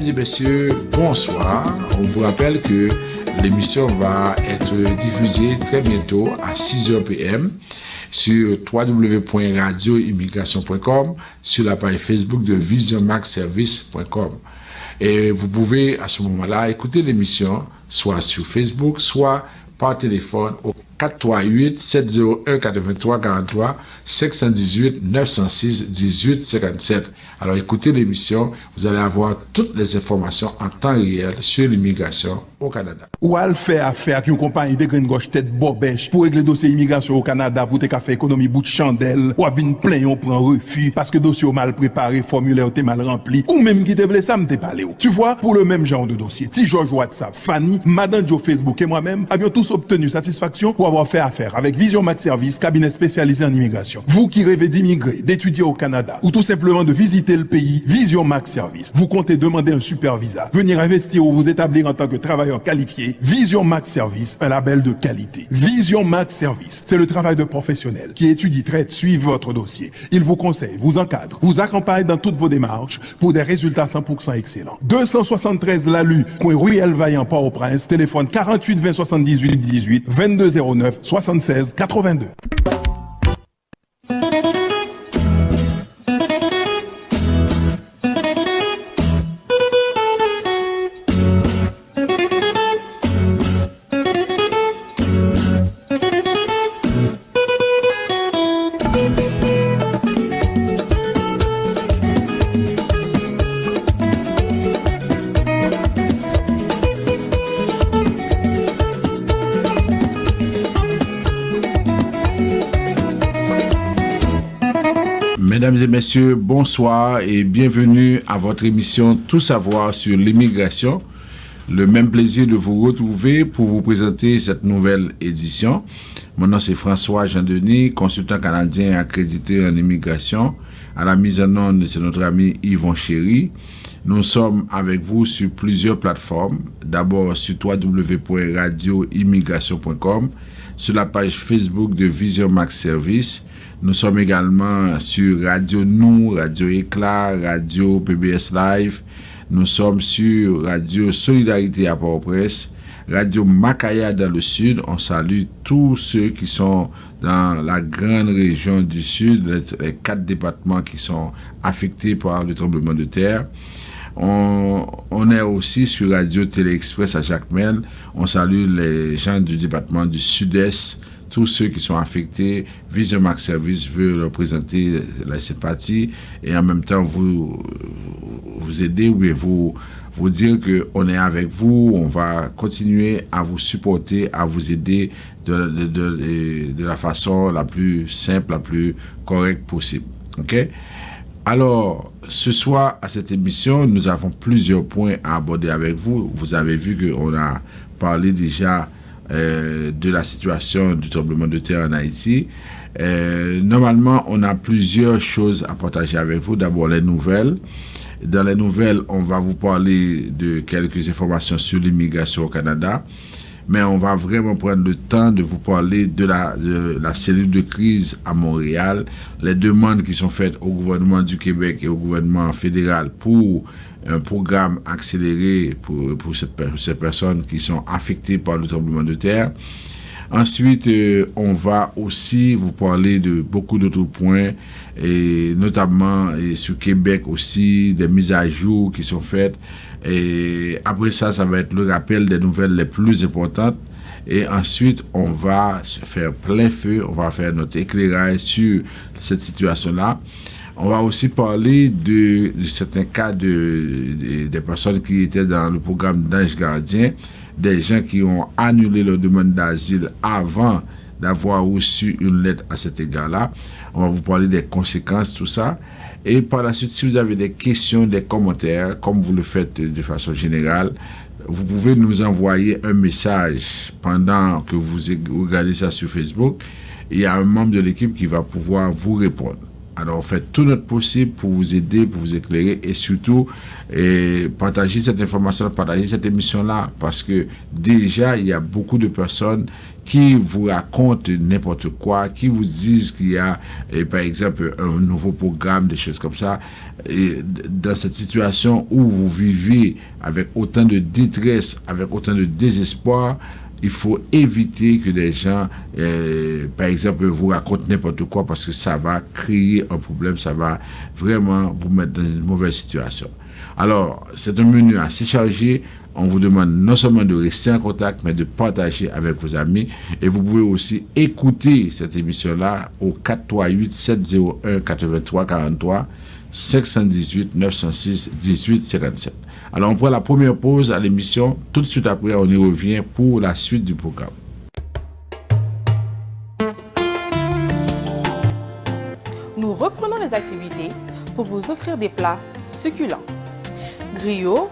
et messieurs, bonsoir. On vous rappelle que l'émission va être diffusée très bientôt à 6h PM sur www.radioimmigration.com, sur la page Facebook de visionmaxservice.com. Et vous pouvez à ce moment-là écouter l'émission soit sur Facebook, soit par téléphone au 438-701-8343, 518-906-1857. Alors écoutez l'émission, vous allez avoir toutes les informations en temps réel sur l'immigration au Canada. Ou al fait affaire avec une compagnie de grande gauche tête bobèche pour régler dossier immigration au Canada pour te faire économie bout de chandelle ou à venir plein on prend refus parce que dossier mal préparé, formulaire t'es mal rempli ou même qui te voulait ça me t'es parlé. Tu vois, pour le même genre de dossier, Ti George WhatsApp, Fanny, Madame Joe Facebook et moi-même avions tous obtenu satisfaction pour avoir fait affaire avec Vision Max Service, cabinet spécialisé en immigration. Vous qui rêvez d'immigrer, d'étudier au Canada ou tout simplement de visiter le pays, Vision Max Service. Vous comptez demander un super visa, venir investir ou vous établir en tant que travailleur qualifié, Vision Max Service, un label de qualité. Vision Max Service, c'est le travail de professionnels qui étudie, traite, suit votre dossier. Il vous conseille, vous encadre, vous accompagne dans toutes vos démarches pour des résultats 100% excellents. 273 Lalu, coin Ruelle Vaillant, Port-au-Prince, téléphone 48 20 78 18 22 09 76 82. Mesdames et messieurs, bonsoir et bienvenue à votre émission Tout savoir sur l'immigration. Le même plaisir de vous retrouver pour vous présenter cette nouvelle édition. Mon nom c'est François Jean-Denis, consultant canadien accrédité en immigration. À la mise en onde, c'est notre ami Yvon Chéry. Nous sommes avec vous sur plusieurs plateformes. D'abord sur www.radioimmigration.com, sur la page Facebook de Vision Max Service. Nous sommes également sur Radio Nou, Radio Éclat, Radio PBS Live. Nous sommes sur Radio Solidarité à Port-au-Prince, Radio Macaya dans le Sud. On salue tous ceux qui sont dans la grande région du Sud, les 4 départements qui sont affectés par le tremblement de terre. On est aussi sur Radio Télé-Express à Jacmel. On salue les gens du département du Sud-Est, tous ceux qui sont affectés. Vision Max Service veut leur présenter la sympathie et en même temps vous aider ou vous dire qu'on est avec vous, on va continuer à vous supporter, à vous aider de la façon la plus simple, la plus correcte possible. OK? Alors, ce soir, à cette émission, nous avons plusieurs points à aborder avec vous. Vous avez vu qu'on a parlé déjà de la situation du tremblement de terre en Haïti. Normalement, on a plusieurs choses à partager avec vous. D'abord, les nouvelles. Dans les nouvelles, on va vous parler de quelques informations sur l'immigration au Canada. Mais on va vraiment prendre le temps de vous parler de la cellule de crise à Montréal, les demandes qui sont faites au gouvernement du Québec et au gouvernement fédéral pour un programme accéléré pour ces personnes qui sont affectées par le tremblement de terre. Ensuite, on va aussi vous parler de beaucoup d'autres points, et notamment sur Québec aussi, des mises à jour qui sont faites. Et après ça, ça va être le rappel des nouvelles les plus importantes. Et ensuite, on va se faire plein feu, on va faire notre éclairage sur cette situation-là. On va aussi parler de certains cas des personnes qui étaient dans le programme d'ange gardien, des gens qui ont annulé leur demande d'asile avant d'avoir reçu une lettre à cet égard-là. On va vous parler des conséquences, tout ça. Et par la suite, si vous avez des questions, des commentaires, comme vous le faites de façon générale, vous pouvez nous envoyer un message pendant que vous regardez ça sur Facebook. Il y a un membre de l'équipe qui va pouvoir vous répondre. Alors, on fait tout notre possible pour vous aider, pour vous éclairer et surtout partager cette information, partager cette émission-là parce que déjà, il y a beaucoup de personnes qui vous racontent n'importe quoi, qui vous disent qu'il y a, par exemple, un nouveau programme, des choses comme ça. Et dans cette situation où vous vivez avec autant de détresse, avec autant de désespoir, il faut éviter que des gens, par exemple, vous racontent n'importe quoi parce que ça va créer un problème, ça va vraiment vous mettre dans une mauvaise situation. Alors, c'est un menu assez chargé. On vous demande non seulement de rester en contact, mais de partager avec vos amis. Et vous pouvez aussi écouter cette émission-là au 438-701-8343, 518-906-1857. Alors, on prend la première pause à l'émission. Tout de suite après, on y revient pour la suite du programme. Nous reprenons les activités pour vous offrir des plats succulents. Griots,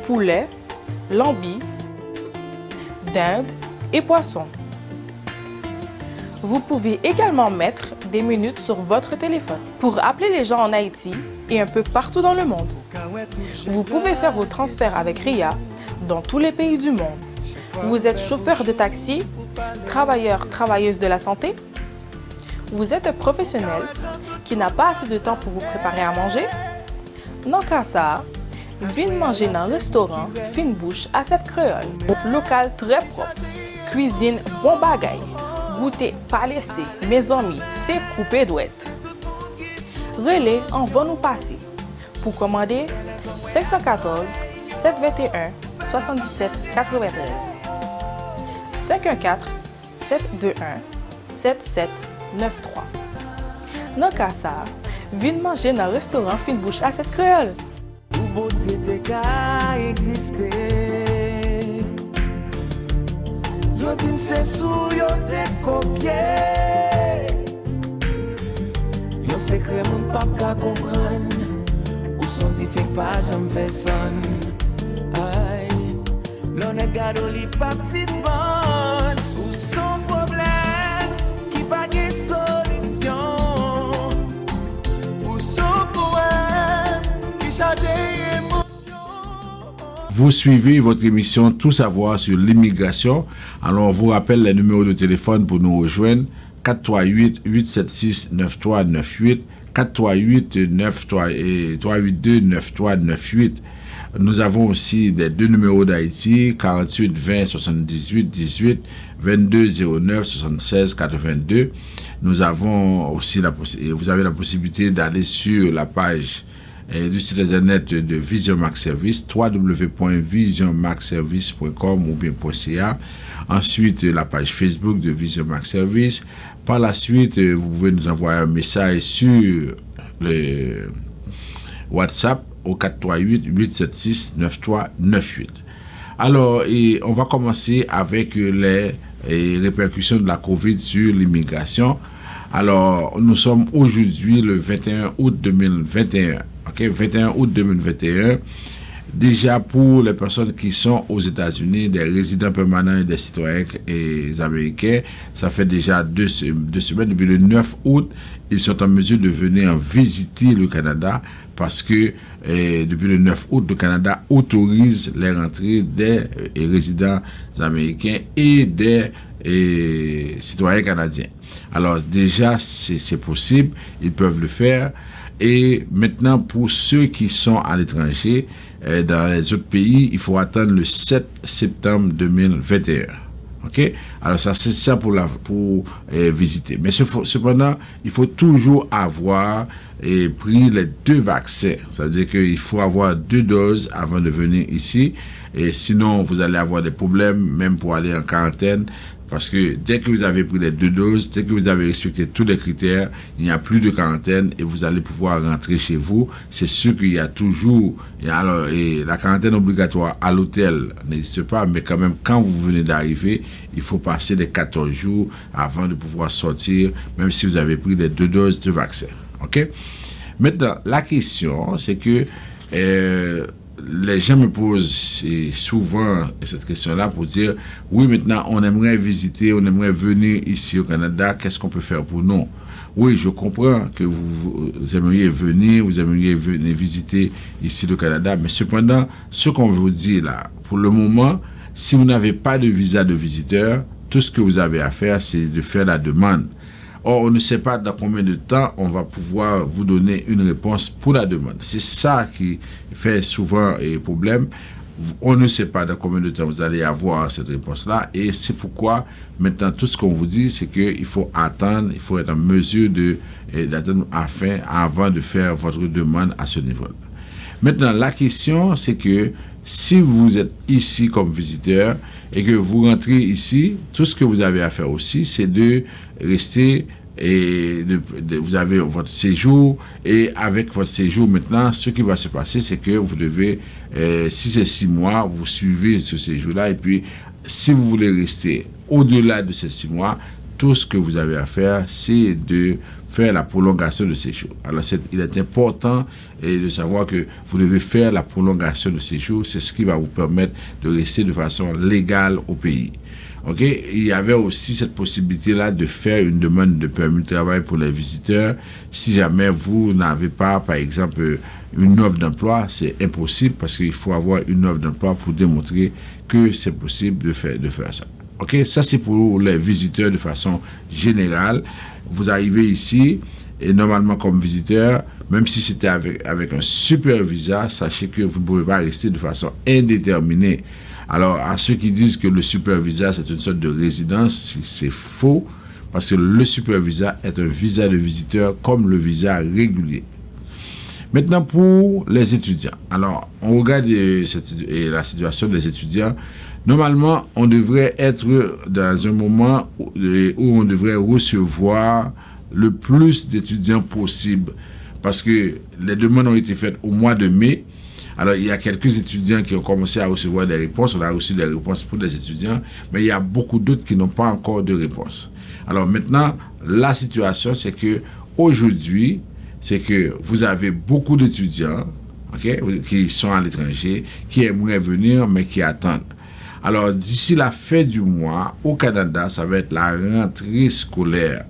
poulet, lambis, dinde et poisson. Vous pouvez également mettre des minutes sur votre téléphone pour appeler les gens en Haïti et un peu partout dans le monde. Vous pouvez faire vos transferts avec RIA dans tous les pays du monde. Vous êtes chauffeur de taxi, travailleur, travailleuse de la santé. Vous êtes un professionnel qui n'a pas assez de temps pour vous préparer à manger. Non qu'à ça, venez manger dans un restaurant Fine Bouche à cette créole. Local très propre, cuisine bon bagaille, goûter pas laissé, mes amis, c'est coupé douette. Relais en va nous passer. Pour commander, 514 721 77 93 514 721 7793. Dans cas ça, venez manger dans le restaurant Fine Bouche à cette créole. Beauté te ka existe. Yo dim se sou yo te kopye. Yo sekre moun pap ka kompran. Ou son ti fek pa jam fe son. Ay, l'on e gado li pap sispan. Ou son problème ki pa gen solution. Ou son poème ki chage. Vous suivez votre émission Tout savoir sur l'immigration. Alors, on vous rappelle les numéros de téléphone pour nous rejoindre. 438-876-9398, 438-382-9398. Nous avons aussi les deux numéros d'Haïti, 48 20 78 18, 22 09 76 82. Nous avons aussi vous avez la possibilité d'aller sur la page du site internet de Vision Max Service, www.visionmaxservice.com ou bien .ca. Ensuite, la page Facebook de Vision Max Service. Par la suite, vous pouvez nous envoyer un message sur le WhatsApp au 438-876-9398. Alors, on va commencer avec les répercussions de la COVID sur l'immigration. Alors, nous sommes aujourd'hui le 21 août 2021. 21 août 2021. Déjà pour les personnes qui sont aux États-Unis, des résidents permanents et des citoyens américains, ça fait déjà deux semaines. Depuis le 9 août, ils sont en mesure de venir visiter le Canada parce que depuis le 9 août, le Canada autorise les rentrées des résidents américains et des citoyens canadiens. Alors déjà, c'est possible, ils peuvent le faire. Et maintenant, pour ceux qui sont à l'étranger, dans les autres pays, il faut attendre le 7 septembre 2021. OK? Alors ça, c'est ça pour visiter. Mais cependant, il faut toujours avoir pris les 2 vaccins. Ça veut dire qu'il faut avoir 2 doses avant de venir ici. Et sinon, vous allez avoir des problèmes, même pour aller en quarantaine. Parce que dès que vous avez pris les 2 doses, dès que vous avez respecté tous les critères, il n'y a plus de quarantaine et vous allez pouvoir rentrer chez vous. C'est sûr qu'il y a toujours, et la quarantaine obligatoire à l'hôtel n'existe pas, mais quand même, quand vous venez d'arriver, il faut passer les 14 jours avant de pouvoir sortir, même si vous avez pris les 2 doses de vaccin. OK? Maintenant, la question, c'est que les gens me posent souvent cette question-là pour dire, oui, maintenant, on aimerait visiter, on aimerait venir ici au Canada, qu'est-ce qu'on peut faire pour nous? Oui, je comprends que vous aimeriez venir, vous aimeriez venir visiter ici le Canada, mais cependant, ce qu'on vous dit là, pour le moment, si vous n'avez pas de visa de visiteur, tout ce que vous avez à faire, c'est de faire la demande. Or, on ne sait pas dans combien de temps on va pouvoir vous donner une réponse pour la demande. C'est ça qui fait souvent problème. On ne sait pas dans combien de temps vous allez avoir cette réponse-là. Et c'est pourquoi, maintenant, tout ce qu'on vous dit, c'est qu'il faut attendre, il faut être en mesure d'attendre avant de faire votre demande à ce niveau-là. Maintenant, la question, c'est que si vous êtes ici comme visiteur et que vous rentrez ici, tout ce que vous avez à faire aussi, c'est de rester vous avez votre séjour, et avec votre séjour maintenant, ce qui va se passer, c'est que vous devez, si c'est 6 mois, vous suivez ce séjour-là, et puis si vous voulez rester au-delà de ces 6 mois, tout ce que vous avez à faire, c'est de faire la prolongation de séjour. Alors, il est important de savoir que vous devez faire la prolongation de séjour. C'est ce qui va vous permettre de rester de façon légale au pays. OK? Il y avait aussi cette possibilité-là de faire une demande de permis de travail pour les visiteurs. Si jamais vous n'avez pas, par exemple, une offre d'emploi, c'est impossible parce qu'il faut avoir une offre d'emploi pour démontrer que c'est possible de faire ça. OK? Ça, c'est pour les visiteurs de façon générale. Vous arrivez ici et normalement comme visiteur, même si c'était avec un super visa, sachez que vous ne pouvez pas rester de façon indéterminée. Alors, à ceux qui disent que le super visa, c'est une sorte de résidence, c'est faux, parce que le super visa est un visa de visiteur comme le visa régulier. Maintenant, pour les étudiants. Alors, on regarde la situation des étudiants. Normalement, on devrait être dans un moment où on devrait recevoir le plus d'étudiants possible, parce que les demandes ont été faites au mois de mai. Alors, il y a quelques étudiants qui ont commencé à recevoir des réponses. On a reçu des réponses pour les étudiants, mais il y a beaucoup d'autres qui n'ont pas encore de réponse. Alors maintenant, la situation, c'est que aujourd'hui, c'est que vous avez beaucoup d'étudiants, okay, qui sont à l'étranger, qui aimeraient venir, mais qui attendent. Alors, d'ici la fin du mois, au Canada, ça va être la rentrée scolaire.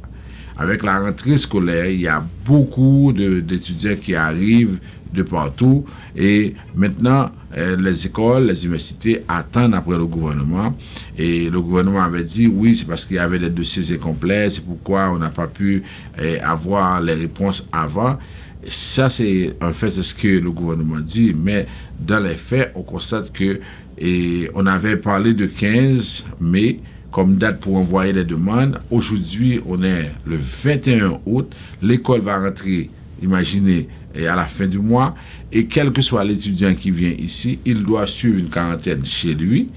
Avec la rentrée scolaire, il y a beaucoup d'étudiants qui arrivent de partout, et maintenant les écoles, les universités attendent après le gouvernement, et le gouvernement avait dit oui, c'est parce qu'il y avait des dossiers incomplets, c'est pourquoi on n'a pas pu avoir les réponses avant. Ça, c'est en fait c'est ce que le gouvernement dit, mais dans les faits, on constate que on avait parlé de 15 mai comme date pour envoyer les demandes. Aujourd'hui, on est le 21 août, l'école va rentrer, imaginez, et à la fin du mois, et quel que soit l'étudiant qui vient ici, il doit suivre une quarantaine chez lui.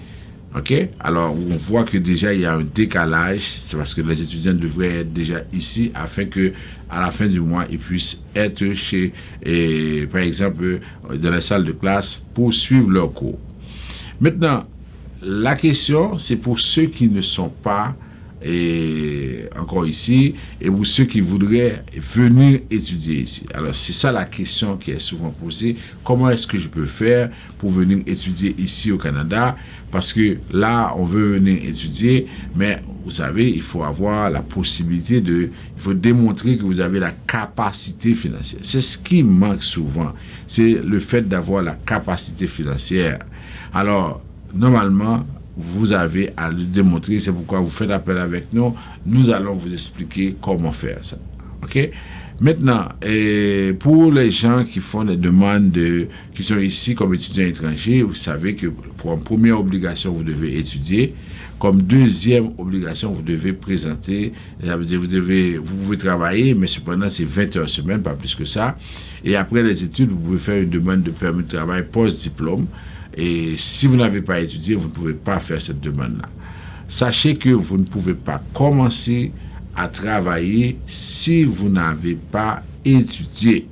OK? Alors, on voit que déjà, il y a un décalage. C'est parce que les étudiants devraient être déjà ici afin que, à la fin du mois, ils puissent être chez, par exemple, dans la salle de classe pour suivre leur cours. Maintenant, la question, c'est pour ceux qui ne sont pas encore ici, et pour ceux qui voudraient venir étudier ici. Alors, c'est ça la question qui est souvent posée. Comment est-ce que je peux faire pour venir étudier ici au Canada? Parce que là, on veut venir étudier, mais vous savez, il faut avoir la possibilité il faut démontrer que vous avez la capacité financière. C'est ce qui manque souvent. C'est le fait d'avoir la capacité financière. Alors, normalement, vous avez à le démontrer, c'est pourquoi vous faites appel avec nous. Nous allons vous expliquer comment faire ça. OK? Maintenant, pour les gens qui font des demandes, qui sont ici comme étudiants étrangers, vous savez que pour une première obligation, vous devez étudier. Comme deuxième obligation, vous devez présenter, ça veut dire vous pouvez travailler, mais cependant, c'est 20 heures semaine, pas plus que ça. Et après les études, vous pouvez faire une demande de permis de travail post-diplôme. Et si vous n'avez pas étudié, vous ne pouvez pas faire cette demande-là. Sachez que vous ne pouvez pas commencer à travailler si vous n'avez pas étudié.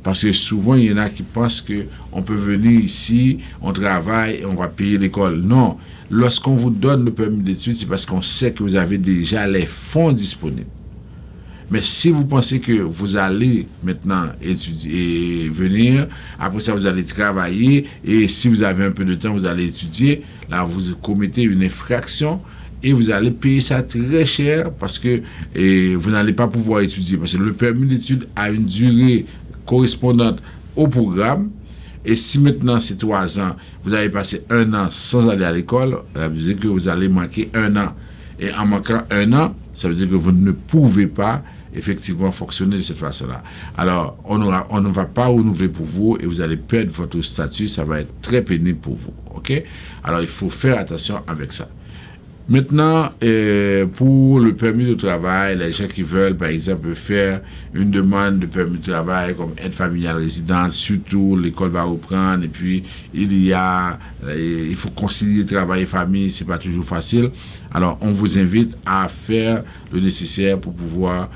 Parce que souvent, il y en a qui pensent qu'on peut venir ici, on travaille et on va payer l'école. Non, lorsqu'on vous donne le permis d'études, c'est parce qu'on sait que vous avez déjà les fonds disponibles. Mais si vous pensez que vous allez maintenant étudier et venir, après ça vous allez travailler, et si vous avez un peu de temps, vous allez étudier, là vous commettez une infraction et vous allez payer ça très cher parce que vous n'allez pas pouvoir étudier. Parce que le permis d'études a une durée correspondante au programme. Et si maintenant c'est 3 ans, vous avez passé 1 an sans aller à l'école, ça veut dire que vous allez manquer 1 an. Et en manquant 1 an, ça veut dire que vous ne pouvez pas effectivement fonctionner de cette façon-là. Alors, on ne va pas renouveler pour vous et vous allez perdre votre statut, ça va être très pénible pour vous. Ok? Alors, il faut faire attention avec ça. Maintenant, pour le permis de travail, les gens qui veulent, par exemple, faire une demande de permis de travail comme aide familiale résidente, surtout l'école va reprendre et puis il faut concilier travail et famille, c'est pas toujours facile. Alors, on vous invite à faire le nécessaire pour pouvoir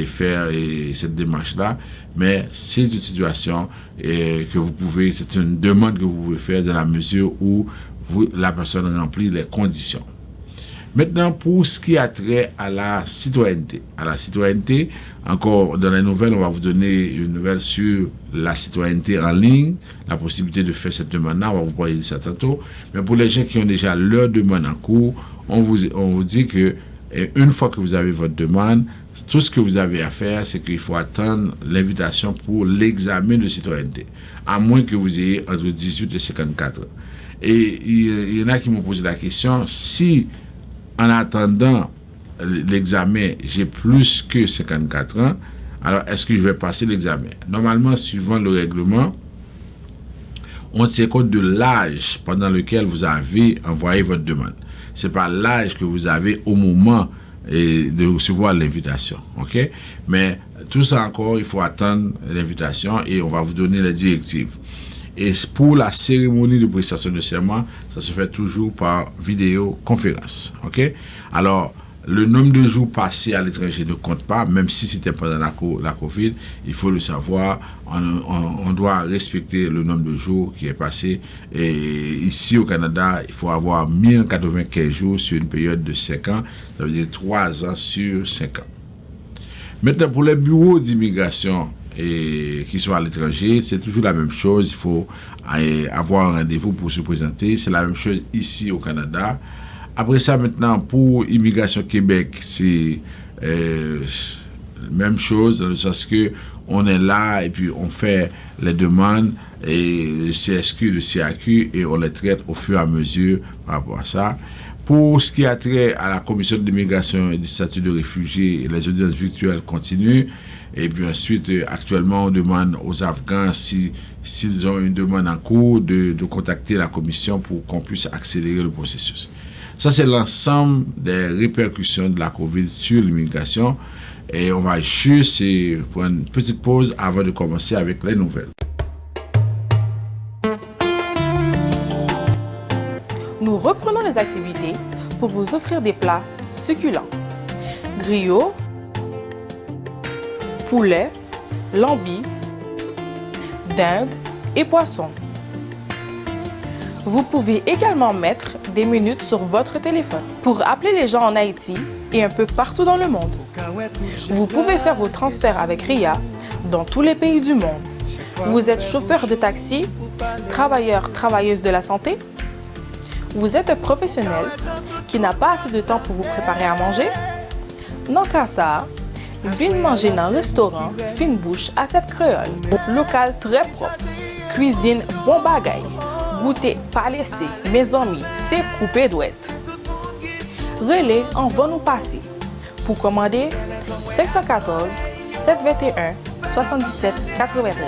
faire cette démarche-là. Mais c'est une situation que vous pouvez, c'est une demande que vous pouvez faire dans la mesure où la personne remplit les conditions. Maintenant, pour ce qui a trait à la citoyenneté. Encore dans les nouvelles, on va vous donner une nouvelle sur la citoyenneté en ligne, la possibilité de faire cette demande-là, on va vous parler de ça tantôt. Mais pour les gens qui ont déjà leur demande en cours, on vous dit que une fois que vous avez votre demande, tout ce que vous avez à faire, c'est qu'il faut attendre l'invitation pour l'examen de citoyenneté, à moins que vous ayez entre 18 et 54 ans. Et il y en a qui m'ont posé la question, si en attendant l'examen, j'ai plus que 54 ans, alors est-ce que je vais passer l'examen? Normalement, suivant le règlement, on tient compte de l'âge pendant lequel vous avez envoyé votre demande. Ce n'est pas l'âge que vous avez au moment de recevoir l'invitation. Okay? Mais tout ça encore, il faut attendre l'invitation et on va vous donner les directives. Et pour la cérémonie de prestation de serment, ça se fait toujours par vidéoconférence. Ok? Alors, le nombre de jours passés à l'étranger ne compte pas, même si c'était pendant la COVID, il faut le savoir, on doit respecter le nombre de jours qui est passé. Et ici au Canada, il faut avoir 1095 jours sur une période de 5 ans, ça veut dire 3 ans sur 5 ans. Maintenant, pour les bureaux d'immigration, qui sont à l'étranger, c'est toujours la même chose. Il faut avoir un rendez-vous pour se présenter. C'est la même chose ici au Canada. Après ça, maintenant, pour Immigration Québec, c'est la même chose, dans le sens que on est là et puis on fait les demandes, et le CSQ, le CAQ, et on les traite au fur et à mesure par rapport à ça. Pour ce qui a trait à la Commission de l'immigration et du statut de réfugié, les audiences virtuelles continuent. Et puis ensuite, actuellement, on demande aux Afghans, s'ils ont une demande en cours, de contacter la commission pour qu'on puisse accélérer le processus. Ça, c'est l'ensemble des répercussions de la COVID sur l'immigration. Et on va juste prendre une petite pause avant de commencer avec les nouvelles. Nous reprenons les activités pour vous offrir des plats succulents. Griots, poulet, lambi, dinde et poisson. Vous pouvez également mettre des minutes sur votre téléphone pour appeler les gens en Haïti et un peu partout dans le monde. Vous pouvez faire vos transferts avec RIA dans tous les pays du monde. Vous êtes chauffeur de taxi, travailleuse de la santé? Vous êtes un professionnel qui n'a pas assez de temps pour vous préparer à manger? Non qu'à ça, venez manger dans un restaurant Fine Bouche à cette créole. Local très propre, cuisine bon bagay, goûter pas laissé, mes amis, c'est coupé douette. Relais en va nous passer. Pour commander, 514 721 77 93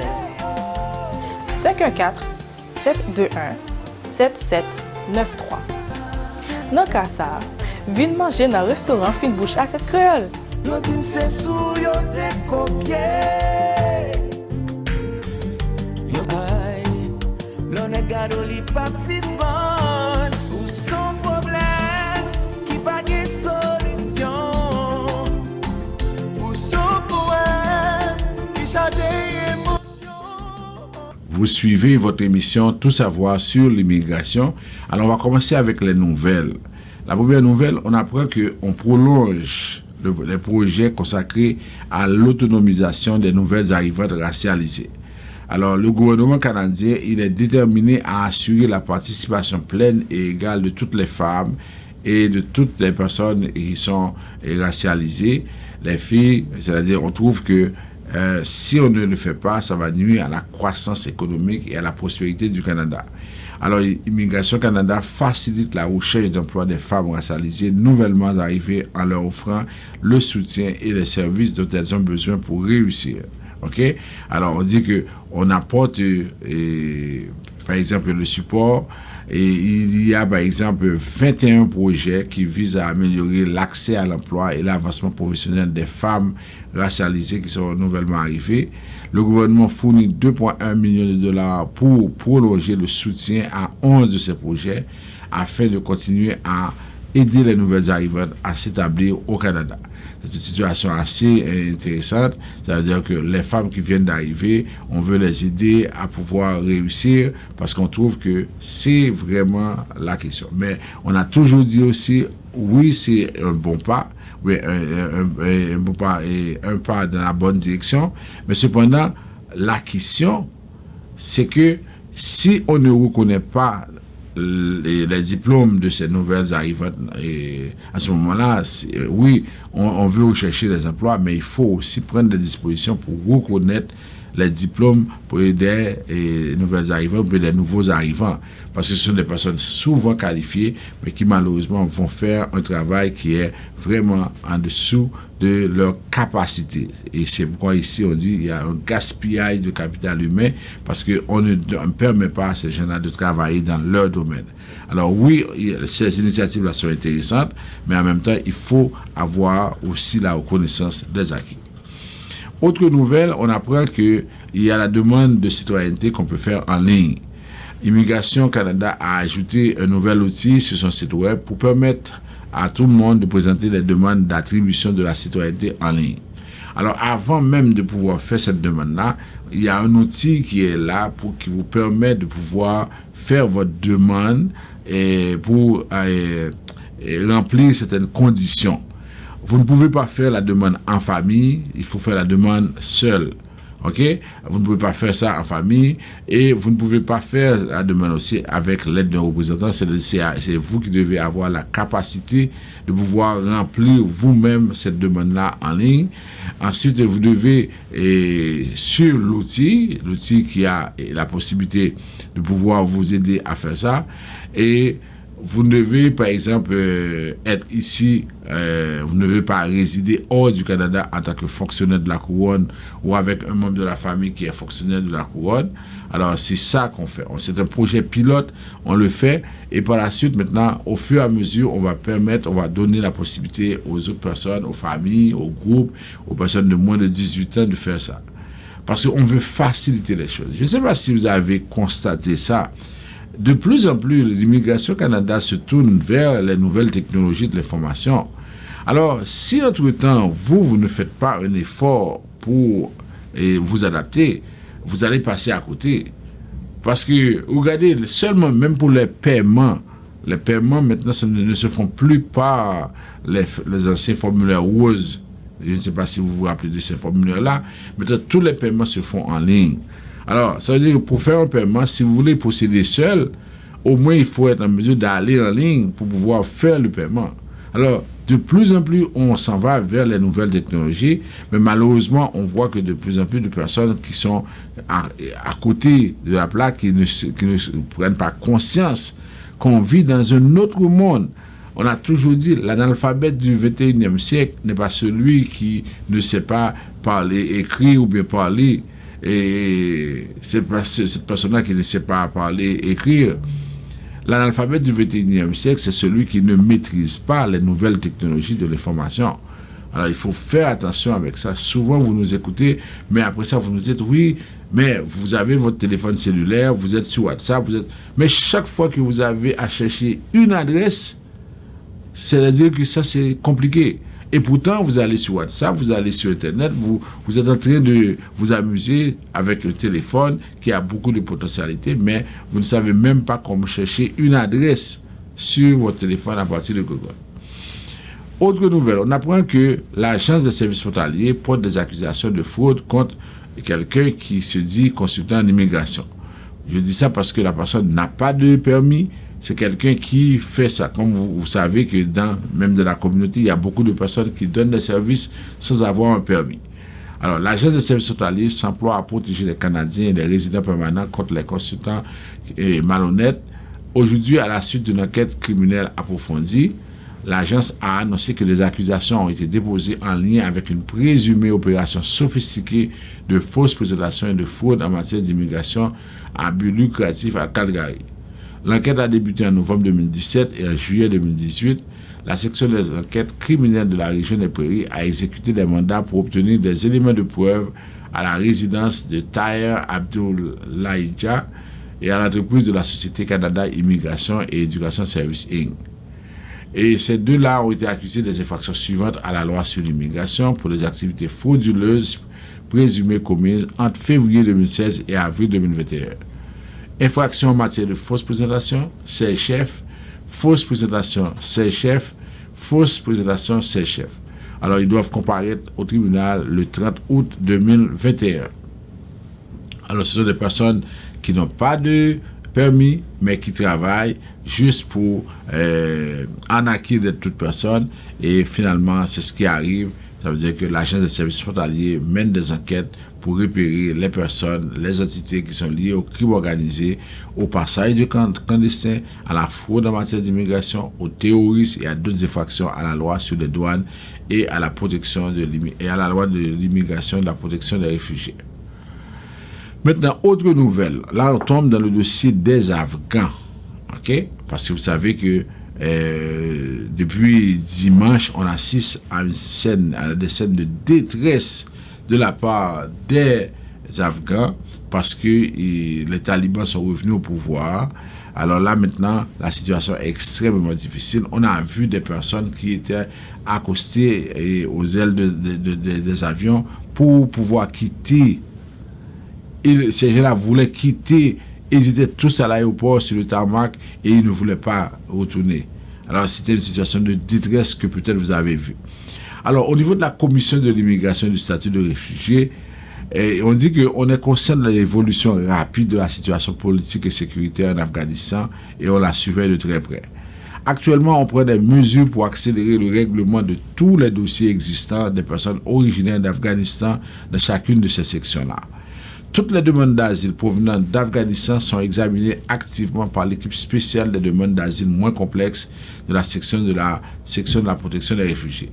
514 721 7793. Dans cas ça, venez manger dans le restaurant Fine Bouche à cette créole. Yo dim se sou yo te kopye. Yo ay, l'on est gado li pap sisman. Ou son problème qui pa gen solution. Ou son poème qui chante émotion. Vous suivez votre émission Tout savoir sur l'immigration. Alors on va commencer avec les nouvelles. La première nouvelle, on apprend qu'on prolonge les projets consacrés à l'autonomisation des nouvelles arrivantes racialisées. Alors, le gouvernement canadien, il est déterminé à assurer la participation pleine et égale de toutes les femmes et de toutes les personnes qui sont racialisées, les filles, c'est-à-dire on trouve que si on ne le fait pas, ça va nuire à la croissance économique et à la prospérité du Canada. Alors, Immigration Canada facilite la recherche d'emploi des femmes racialisées nouvellement arrivées en leur offrant le soutien et les services dont elles ont besoin pour réussir. OK? Alors, on dit qu'on apporte, par exemple, le support. Et il y a, par exemple, 21 projets qui visent à améliorer l'accès à l'emploi et l'avancement professionnel des femmes racialisées qui sont nouvellement arrivées. Le gouvernement fournit 2,1 millions de dollars pour prolonger le soutien à 11 de ces projets afin de continuer à aider les nouvelles arrivantes à s'établir au Canada. C'est une situation assez intéressante, c'est-à-dire que les femmes qui viennent d'arriver, on veut les aider à pouvoir réussir parce qu'on trouve que c'est vraiment la question. Mais on a toujours dit aussi, oui, c'est un bon pas, oui, un bon pas et un pas dans la bonne direction, mais cependant, la question, c'est que si on ne reconnaît pas les diplômes de ces nouvelles arrivantes, et à ce moment-là, oui, on veut rechercher des emplois, mais il faut aussi prendre des dispositions pour reconnaître les diplômes pour des nouvelles arrivantes, pour des nouveaux arrivants, parce que ce sont des personnes souvent qualifiées, mais qui malheureusement vont faire un travail qui est vraiment en dessous de leur capacité. Et c'est pourquoi ici on dit qu'il y a un gaspillage de capital humain, parce qu'on ne permet pas à ces gens-là de travailler dans leur domaine. Alors oui, ces initiatives-là sont intéressantes, mais en même temps, il faut avoir aussi la reconnaissance des acquis. Autre nouvelle, on apprend qu'il y a la demande de citoyenneté qu'on peut faire en ligne. Immigration Canada a ajouté un nouvel outil sur son site web pour permettre à tout le monde de présenter les demandes d'attribution de la citoyenneté en ligne. Alors, avant même de pouvoir faire cette demande-là, il y a un outil qui est là qui vous permet de pouvoir faire votre demande et pour remplir certaines conditions. Vous ne pouvez pas faire la demande en famille, il faut faire la demande seul. OK? Vous ne pouvez pas faire ça en famille et vous ne pouvez pas faire la demande aussi avec l'aide d'un représentant. C'est vous qui devez avoir la capacité de pouvoir remplir vous-même cette demande-là en ligne. Ensuite, vous devez, sur l'outil qui a la possibilité de pouvoir vous aider à faire ça, et vous devez, par exemple, être ici, vous ne devez pas résider hors du Canada en tant que fonctionnaire de la couronne ou avec un membre de la famille qui est fonctionnaire de la couronne. Alors, c'est ça qu'on fait. C'est un projet pilote, on le fait, et par la suite, maintenant, au fur et à mesure, on va donner la possibilité aux autres personnes, aux familles, aux groupes, aux personnes de moins de 18 ans de faire ça. Parce qu'on veut faciliter les choses. Je ne sais pas si vous avez constaté ça. De plus en plus, l'Immigration Canada se tourne vers les nouvelles technologies de l'information. Alors, si entre-temps, vous ne faites pas un effort pour vous adapter, vous allez passer à côté. Parce que, regardez, seulement même pour les paiements maintenant ne se font plus par les anciens formulaires roses. Je ne sais pas si vous vous rappelez de ces formulaires-là. Maintenant, tous les paiements se font en ligne. Alors, ça veut dire que pour faire un paiement, si vous voulez procéder seul, au moins il faut être en mesure d'aller en ligne pour pouvoir faire le paiement. Alors, de plus en plus, on s'en va vers les nouvelles technologies, mais malheureusement, on voit que de plus en plus de personnes qui sont à côté de la plaque, qui ne prennent pas conscience qu'on vit dans un autre monde. On a toujours dit, l'analphabète du 21e siècle n'est pas celui qui ne sait pas parler, écrire ou bien parler. Et cette personne-là qui ne sait pas parler, écrire. L'analphabète du 21e siècle, c'est celui qui ne maîtrise pas les nouvelles technologies de l'information. Alors, il faut faire attention avec ça. Souvent, vous nous écoutez, mais après ça, vous nous dites, oui, mais vous avez votre téléphone cellulaire, vous êtes sur WhatsApp, mais chaque fois que vous avez à chercher une adresse, c'est-à-dire que ça, c'est compliqué. Et pourtant, vous allez sur WhatsApp, vous allez sur Internet, vous êtes en train de vous amuser avec un téléphone qui a beaucoup de potentialités, mais vous ne savez même pas comment chercher une adresse sur votre téléphone à partir de Google. Autre nouvelle, on apprend que l'agence de services frontaliers porte des accusations de fraude contre quelqu'un qui se dit consultant en immigration. Je dis ça parce que la personne n'a pas de permis. C'est quelqu'un qui fait ça. Comme vous savez que même dans la communauté, il y a beaucoup de personnes qui donnent des services sans avoir un permis. Alors, l'agence de services frontaliers s'emploie à protéger les Canadiens et les résidents permanents contre les consultants malhonnêtes. Aujourd'hui, à la suite d'une enquête criminelle approfondie, l'agence a annoncé que des accusations ont été déposées en lien avec une présumée opération sophistiquée de fausses présentations et de fraude en matière d'immigration à but lucratif à Calgary. L'enquête a débuté en novembre 2017 et en juillet 2018. La section des enquêtes criminelles de la région des Prairies a exécuté des mandats pour obtenir des éléments de preuve à la résidence de Taher Abdoulahidja et à l'entreprise de la Société Canada Immigration et Éducation Services Inc. Et ces deux-là ont été accusés des infractions suivantes à la loi sur l'immigration pour des activités frauduleuses présumées commises entre février 2016 et avril 2021. Infraction en matière de fausse présentation, c'est chef. Fausse présentation, c'est chef. Fausse présentation, c'est chef. Alors, ils doivent comparaître au tribunal le 30 août 2021. Alors, ce sont des personnes qui n'ont pas de permis, mais qui travaillent juste pour arnaquer de toute personne. Et finalement, c'est ce qui arrive. Ça veut dire que l'agence de services frontaliers mène des enquêtes pour repérer les personnes, les entités qui sont liées au crime organisé, au passage de clandestins, à la fraude en matière d'immigration, au terrorisme et à d'autres infractions à la loi sur les douanes et à la protection et à la loi de l'immigration et de la protection des réfugiés. Maintenant, autre nouvelle. Là, on tombe dans le dossier des Afghans. OK? Parce que vous savez que depuis dimanche, on assiste à des scènes de détresse de la part des Afghans parce que les talibans sont revenus au pouvoir. Alors là, maintenant, la situation est extrêmement difficile. On a vu des personnes qui étaient accostées aux ailes des avions pour pouvoir quitter. Ces gens-là voulaient quitter. Ils étaient tous à l'aéroport sur le tarmac et ils ne voulaient pas retourner. Alors, c'était une situation de détresse que peut-être vous avez vue. Alors, au niveau de la commission de l'immigration et du statut de réfugié, on dit qu'on est conscient de l'évolution rapide de la situation politique et sécuritaire en Afghanistan et on la surveille de très près. Actuellement, on prend des mesures pour accélérer le règlement de tous les dossiers existants des personnes originaires d'Afghanistan dans chacune de ces sections-là. Toutes les demandes d'asile provenant d'Afghanistan sont examinées activement par l'équipe spéciale des demandes d'asile moins complexes de la section de la protection des réfugiés.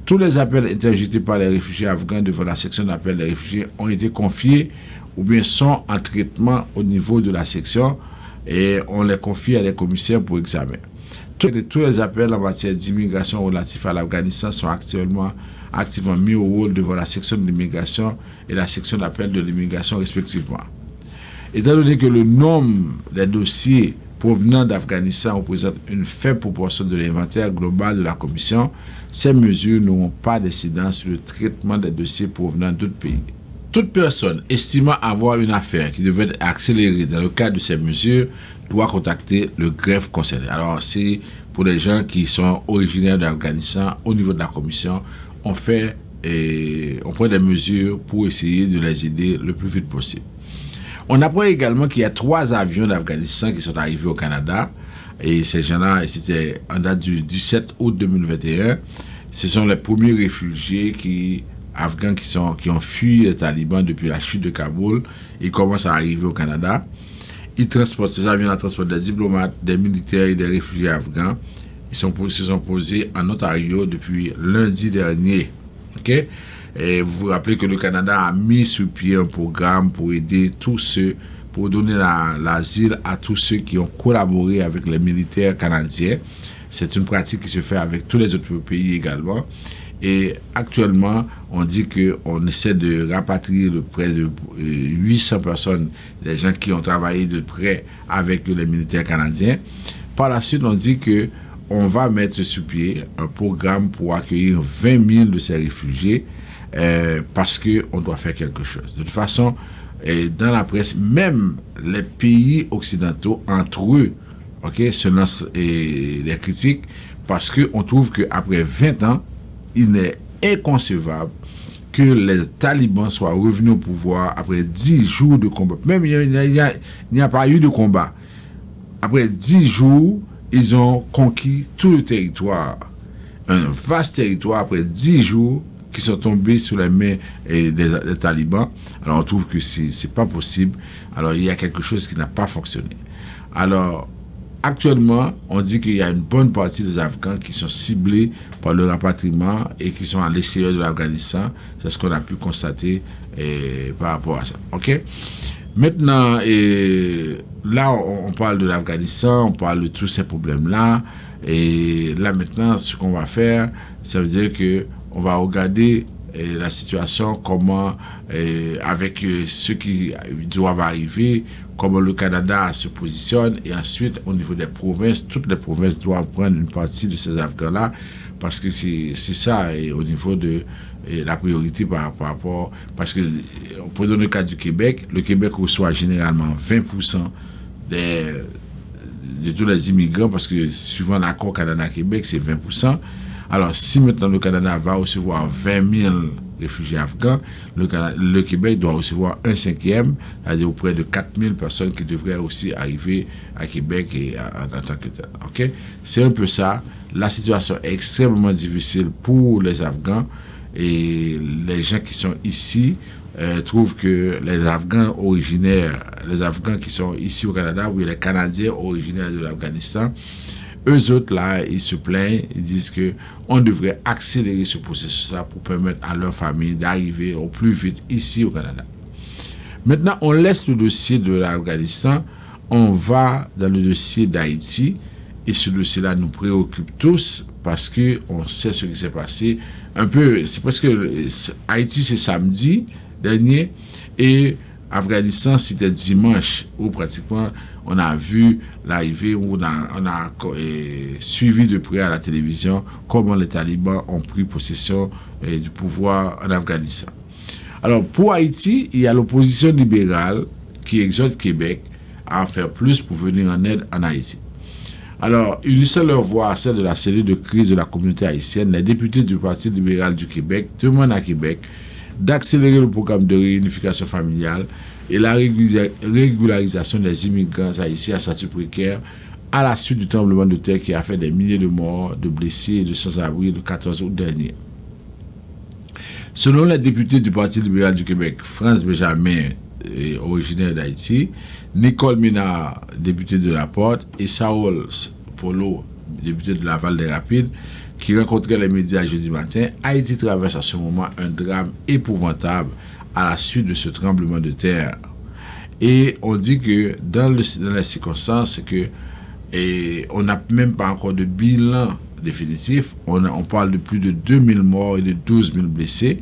Tous les appels interjetés par les réfugiés afghans devant la section d'appel des réfugiés ont été confiés ou bien sont en traitement au niveau de la section et on les confie à des commissaires pour examen. Tous les appels en matière d'immigration relatifs à l'Afghanistan sont activement mis au rôle devant la section de l'immigration et la section d'appel de l'immigration respectivement. Étant donné que le nombre des dossiers provenant d'Afghanistan représente une faible proportion de l'inventaire global de la commission, ces mesures n'auront pas d'incidence sur le traitement des dossiers provenant d'autres pays. Toute personne estimant avoir une affaire qui devait être accélérée dans le cadre de ces mesures doit contacter le greffe concerné. Alors, c'est pour les gens qui sont originaires d'Afghanistan, au niveau de la commission, on prend des mesures pour essayer de les aider le plus vite possible. On apprend également qu'il y a 3 avions d'Afghanistan qui sont arrivés au Canada. Et ces gens-là, c'était en date du 17 août 2021. Ce sont les premiers réfugiés afghans qui ont fui les talibans depuis la chute de Kaboul. Ils commencent à arriver au Canada. Ces avions transportent des diplomates, des militaires et des réfugiés afghans. Ils se sont posés en Ontario depuis lundi dernier. Okay? Et vous vous rappelez que le Canada a mis sur pied un programme pour aider tous ceux, pour donner l'asile à tous ceux qui ont collaboré avec les militaires canadiens. C'est une pratique qui se fait avec tous les autres pays également. Et actuellement, on dit qu'on essaie de rapatrier de près de 800 personnes, des gens qui ont travaillé de près avec les militaires canadiens. Par la suite, on dit qu'on va mettre sur pied un programme pour accueillir 20 000 de ces réfugiés parce qu'on doit faire quelque chose. De toute façon, dans la presse, même les pays occidentaux, entre eux, se lancent des critiques parce qu'on trouve qu'après 20 ans, il est inconcevable que les talibans soient revenus au pouvoir après 10 jours de combat. Même il n'y a pas eu de combat. Après 10 jours, ils ont conquis tout le territoire. Un vaste territoire après 10 jours qui sont tombés sous les mains des talibans. Alors on trouve que c'est pas possible. Alors il y a quelque chose qui n'a pas fonctionné. Alors actuellement, on dit qu'il y a une bonne partie des Afghans qui sont ciblés par le rapatriement et qui sont à l'extérieur de l'Afghanistan. C'est ce qu'on a pu constater par rapport à ça. OK? Maintenant, là, on parle de l'Afghanistan, on parle de tous ces problèmes-là. Et là, maintenant, ce qu'on va faire, ça veut dire qu'on va regarder la situation, comment, avec ceux qui doivent arriver, comment le Canada se positionne, et ensuite, au niveau des provinces, toutes les provinces doivent prendre une partie de ces Afghans-là, parce que c'est ça, et au niveau de la priorité par rapport, parce que, pour donner le cas du Québec, le Québec reçoit généralement 20% de tous les immigrants, parce que suivant l'accord Canada-Québec, c'est 20%. Alors, si maintenant le Canada va recevoir 20 000 réfugiés afghans, le Québec doit recevoir un cinquième, c'est-à-dire auprès de 4 000 personnes qui devraient aussi arriver à Québec et en tant que tel. Okay? C'est un peu ça. La situation est extrêmement difficile pour les Afghans et les gens qui sont ici trouvent que les Afghans originaires, les Afghans qui sont ici au Canada, ou les Canadiens originaires de l'Afghanistan, eux autres, là, ils se plaignent, ils disent qu'on devrait accélérer ce processus-là pour permettre à leur famille d'arriver au plus vite ici au Canada. Maintenant, on laisse le dossier de l'Afghanistan, on va dans le dossier d'Haïti, et ce dossier-là nous préoccupe tous parce qu'on sait ce qui s'est passé. Un peu, c'est parce que Haïti, c'est samedi dernier, et Afghanistan, c'était dimanche, où pratiquement on a vu l'arrivée, où on a suivi de près à la télévision comment les talibans ont pris possession du pouvoir en Afghanistan. Alors pour Haïti, il y a l'opposition libérale qui exhorte Québec à en faire plus pour venir en aide en Haïti. Alors, unissant leur voix à celle de la cellule de crise de la communauté haïtienne, les députés du Parti libéral du Québec demandent à Québec d'accélérer le programme de réunification familiale et la régularisation des immigrants haïtiens à statut précaire à la suite du tremblement de terre qui a fait des milliers de morts, de blessés et de sans-abri le 14 août dernier. Selon les députés du Parti libéral du Québec, France Benjamin, originaire d'Haïti, Nicole Minard, député de La Porte, et Saoul Polo, député de Laval-des-Rapides, qui rencontraient les médias jeudi matin, Haïti traverse à ce moment un drame épouvantable à la suite de ce tremblement de terre. Et on dit que dans les circonstances, on n'a même pas encore de bilan définitif, on parle de plus de 2000 morts et de 12 000 blessés.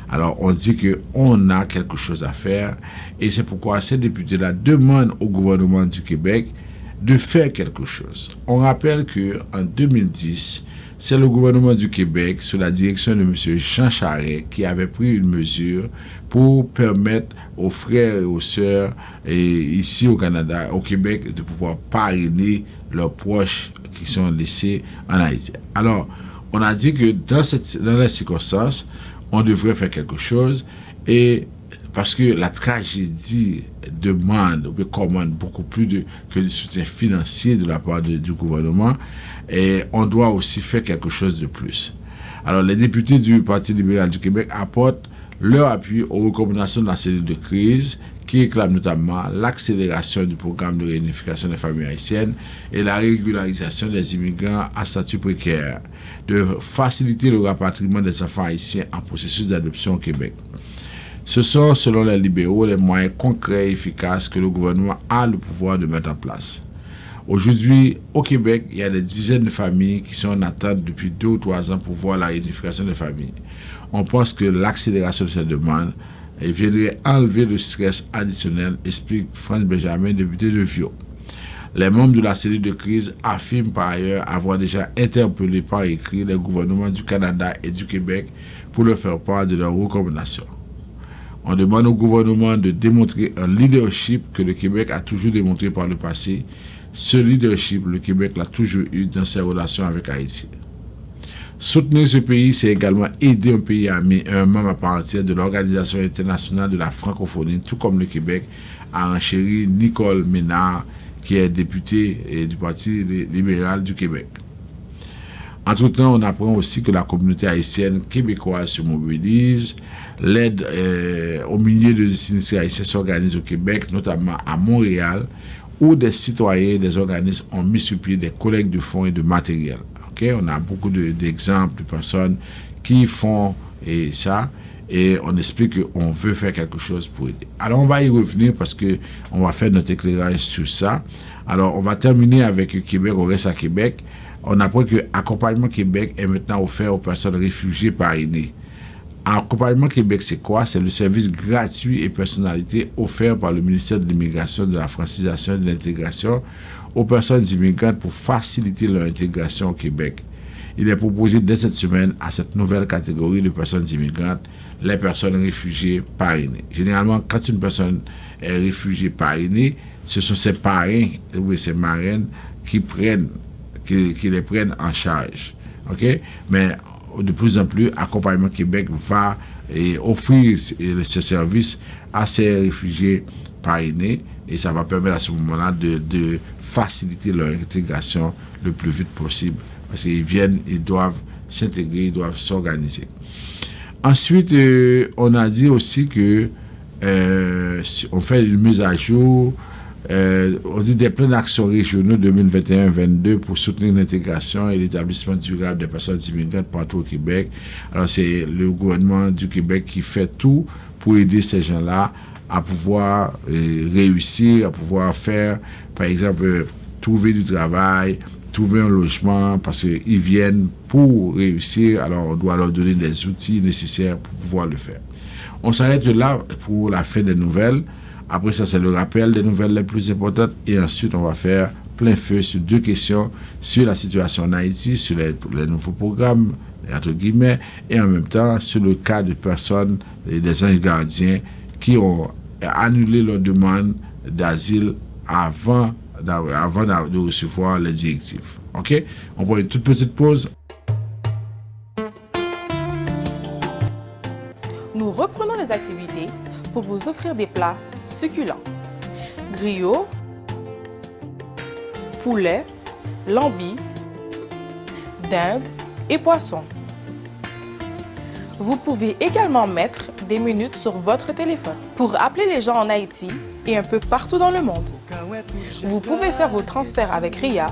Alors on dit qu'on a quelque chose à faire et c'est pourquoi ces députés-là demandent au gouvernement du Québec de faire quelque chose. On rappelle qu'en 2010, c'est le gouvernement du Québec, sous la direction de M. Jean Charest, qui avait pris une mesure pour permettre aux frères et aux sœurs ici au Canada, au Québec, de pouvoir parrainer leurs proches qui sont laissés en Haïti. Alors, on a dit que dans les circonstances, on devrait faire quelque chose et parce que la tragédie commande beaucoup plus que du soutien financier de la part du gouvernement et on doit aussi faire quelque chose de plus. Alors les députés du Parti libéral du Québec apportent leur appui aux recommandations de la cellule de crise qui réclame notamment l'accélération du programme de réunification des familles haïtiennes et la régularisation des immigrants à statut précaire, de faciliter le rapatriement des enfants haïtiens en processus d'adoption au Québec. Ce sont, selon les libéraux, les moyens concrets et efficaces que le gouvernement a le pouvoir de mettre en place. Aujourd'hui, au Québec, il y a des dizaines de familles qui sont en attente depuis 2 ou 3 ans pour voir la réunification des familles. On pense que l'accélération de cette demande viendrait enlever le stress additionnel, explique France Benjamin, député de Viau. Les membres de la cellule de crise affirment par ailleurs avoir déjà interpellé par écrit les gouvernements du Canada et du Québec pour leur faire part de leurs recommandations. On demande au gouvernement de démontrer un leadership que le Québec a toujours démontré par le passé. Ce leadership, le Québec l'a toujours eu dans ses relations avec Haïti. Soutenir ce pays, c'est également aider un pays ami, un membre à part entière de l'Organisation internationale de la francophonie, tout comme le Québec, a enchéri Nicole Ménard, qui est députée du Parti libéral du Québec. Entre-temps, on apprend aussi que la communauté haïtienne québécoise se mobilise. L'aide aux milliers de sinistrés haïtiens s'organise au Québec, notamment à Montréal, où des citoyens et des organismes ont mis sur pied des collectes de fonds et de matériel. Okay? On a beaucoup d'exemples de personnes qui font ça et on explique qu'on veut faire quelque chose pour aider. Alors, on va y revenir parce qu'on va faire notre éclairage sur ça. Alors, on va terminer avec Québec, on reste à Québec. On apprend que Accompagnement Québec est maintenant offert aux personnes réfugiées parrainées. Accompagnement Québec, c'est quoi? C'est le service gratuit et personnalisé offert par le ministère de l'Immigration, de la Francisation et de l'Intégration aux personnes immigrantes pour faciliter leur intégration au Québec. Il est proposé dès cette semaine à cette nouvelle catégorie de personnes immigrantes, les personnes réfugiées parrainées. Généralement, quand une personne est réfugiée parrainée, ce sont ses parrains ou ses marraines qui les prennent en charge. Okay? Mais de plus en plus, Accompagnement Québec va offrir ce service à ces réfugiés parrainés et ça va permettre à ce moment-là de faciliter leur intégration le plus vite possible parce qu'ils viennent, ils doivent s'intégrer, ils doivent s'organiser. Ensuite, on a dit aussi que on fait une mise à jour. On dit des plans d'action régionaux 2021-22 pour soutenir l'intégration et l'établissement durable des personnes immigrantes partout au Québec. Alors, c'est le gouvernement du Québec qui fait tout pour aider ces gens-là à pouvoir réussir, à pouvoir faire, par exemple, trouver du travail, trouver un logement, parce qu'ils viennent pour réussir. Alors, on doit leur donner des outils nécessaires pour pouvoir le faire. On s'arrête là pour la fin des nouvelles. Après ça, c'est le rappel des nouvelles les plus importantes. Et ensuite, on va faire plein feu sur 2 questions sur la situation en Haïti, sur les nouveaux programmes, entre guillemets, et en même temps sur le cas de personnes, des anges gardiens, qui ont annulé leur demande d'asile avant de recevoir les directives. OK? On prend une toute petite pause. Nous reprenons les activités pour vous offrir des plats succulents. Griot, poulet, lambi, dinde et poisson. Vous pouvez également mettre des minutes sur votre téléphone pour appeler les gens en Haïti et un peu partout dans le monde. Vous pouvez faire vos transferts avec RIA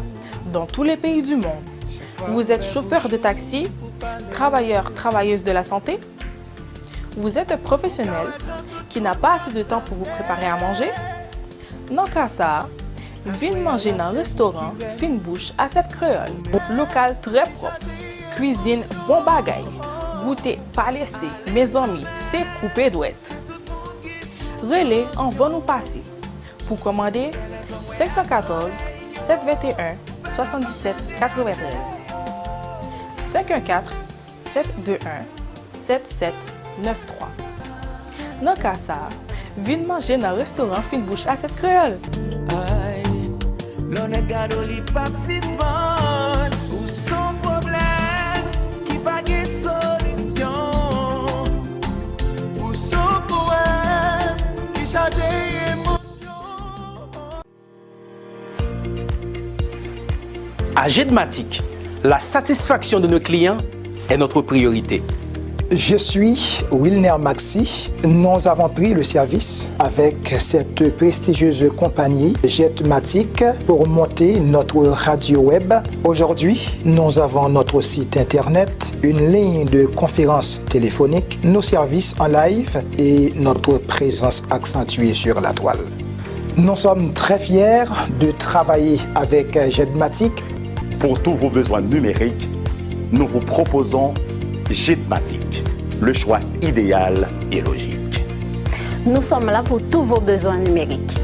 dans tous les pays du monde. Vous êtes chauffeur de taxi, travailleur, travailleuse de la santé? Vous êtes un professionnel qui n'a pas assez de temps pour vous préparer à manger? Non qu'à ça, venez manger dans un restaurant Fine Bouche à cette créole. Local très propre, cuisine bon bagaille, goûter pas laissé, mes amis, c'est coupé douette. Relais en va nous passer. Pour commander, 514 721 77 93 514 721 77 93. Dans le cas ça, venez manger dans le restaurant Fine Bouche à cette créole. L'on est gado li pap sisman ou son problème qui pas de solution ou son poème qui change émotion. À Jedmatic, la satisfaction de nos clients est notre priorité. Je suis Wilner Maxi. Nous avons pris le service avec cette prestigieuse compagnie Jetmatic pour monter notre radio web. Aujourd'hui, nous avons notre site internet, une ligne de conférence téléphonique, nos services en live et notre présence accentuée sur la toile. Nous sommes très fiers de travailler avec Jetmatic. Pour tous vos besoins numériques, nous vous proposons Jetmatic, le choix idéal et logique. Nous sommes là pour tous vos besoins numériques.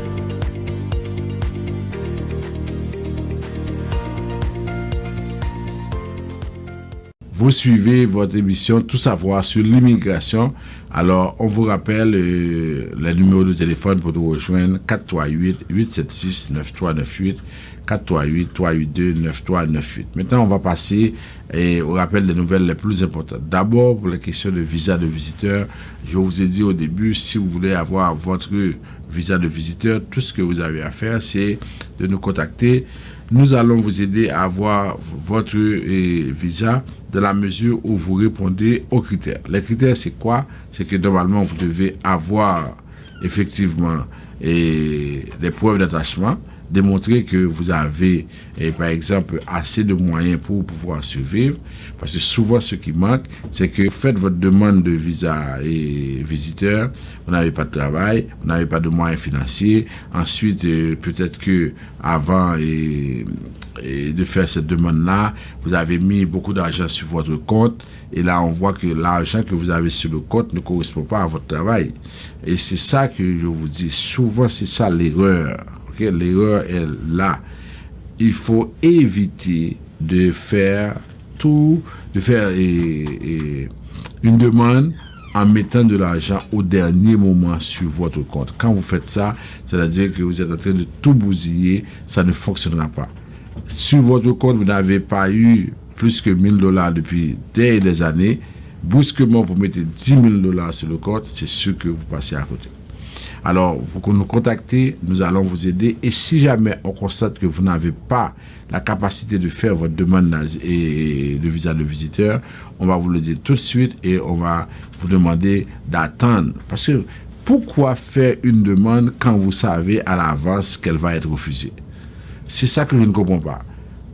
Vous Vous suivez votre émission Tout savoir sur l'immigration. Alors, on vous rappelle le numéro de téléphone pour nous rejoindre 438-876-9398, 438-382-9398. Maintenant, on va passer au rappel des nouvelles les plus importantes. D'abord, pour les questions de visa de visiteur, je vous ai dit au début, si vous voulez avoir votre visa de visiteur, tout ce que vous avez à faire, c'est de nous contacter. Nous allons vous aider à avoir votre visa dans la mesure où vous répondez aux critères. Les critères, c'est quoi? C'est que normalement, vous devez avoir effectivement des preuves d'attachement, démontrer que vous avez, par exemple, assez de moyens pour pouvoir survivre. Parce que souvent, ce qui manque, c'est que vous faites votre demande de visa et visiteur, vous n'avez pas de travail, vous n'avez pas de moyens financiers. Ensuite, peut-être que avant de faire cette demande-là, vous avez mis beaucoup d'argent sur votre compte. Et là, on voit que l'argent que vous avez sur le compte ne correspond pas à votre travail. Et c'est ça que je vous dis. Souvent, c'est ça l'erreur. Okay? L'erreur est là. Il faut éviter de faire une demande en mettant de l'argent au dernier moment sur votre compte. Quand vous faites ça, c'est-à-dire que vous êtes en train de tout bousiller, ça ne fonctionnera pas. Sur votre compte, vous n'avez pas eu plus que $1000 depuis des années. Brusquement, vous mettez $10,000 sur le compte, c'est sûr que vous passez à côté. Alors, vous nous contactez, nous allons vous aider. Et si jamais on constate que vous n'avez pas la capacité de faire votre demande de visa de visiteur, on va vous le dire tout de suite et on va vous demander d'attendre. Parce que pourquoi faire une demande quand vous savez à l'avance qu'elle va être refusée? C'est ça que je ne comprends pas.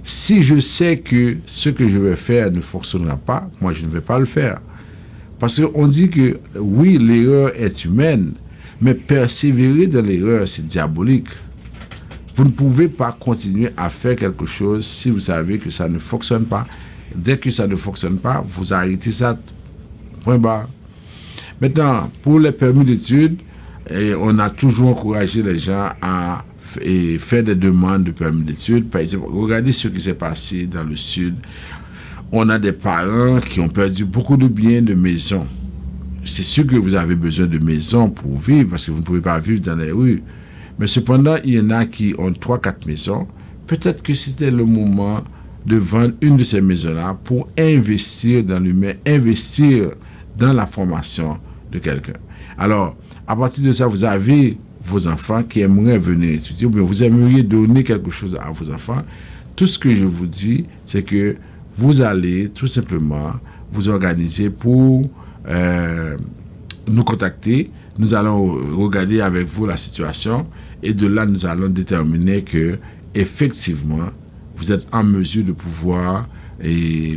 Si je sais que ce que je vais faire ne fonctionnera pas, moi je ne vais pas le faire. Parce qu'on dit que oui, l'erreur est humaine, mais persévérer dans l'erreur, c'est diabolique. Vous ne pouvez pas continuer à faire quelque chose si vous savez que ça ne fonctionne pas. Dès que ça ne fonctionne pas, vous arrêtez ça. Point barre. Maintenant, pour les permis d'études, on a toujours encouragé les gens à faire des demandes de permis d'études. Par exemple, regardez ce qui s'est passé dans le sud. On a des parents qui ont perdu beaucoup de biens, de maisons. C'est sûr que vous avez besoin de maisons pour vivre, parce que vous ne pouvez pas vivre dans les rues. Mais cependant, il y en a qui ont 3-4 maisons. Peut-être que c'était le moment de vendre une de ces maisons-là pour investir dans l'humain, investir dans la formation de quelqu'un. Alors, à partir de ça, vous avez vos enfants qui aimeraient venir étudier, ou bien vous aimeriez donner quelque chose à vos enfants. Tout ce que je vous dis, c'est que vous allez tout simplement vous organiser pour nous contacter. Nous allons regarder avec vous la situation et de là, nous allons déterminer que effectivement, vous êtes en mesure de pouvoir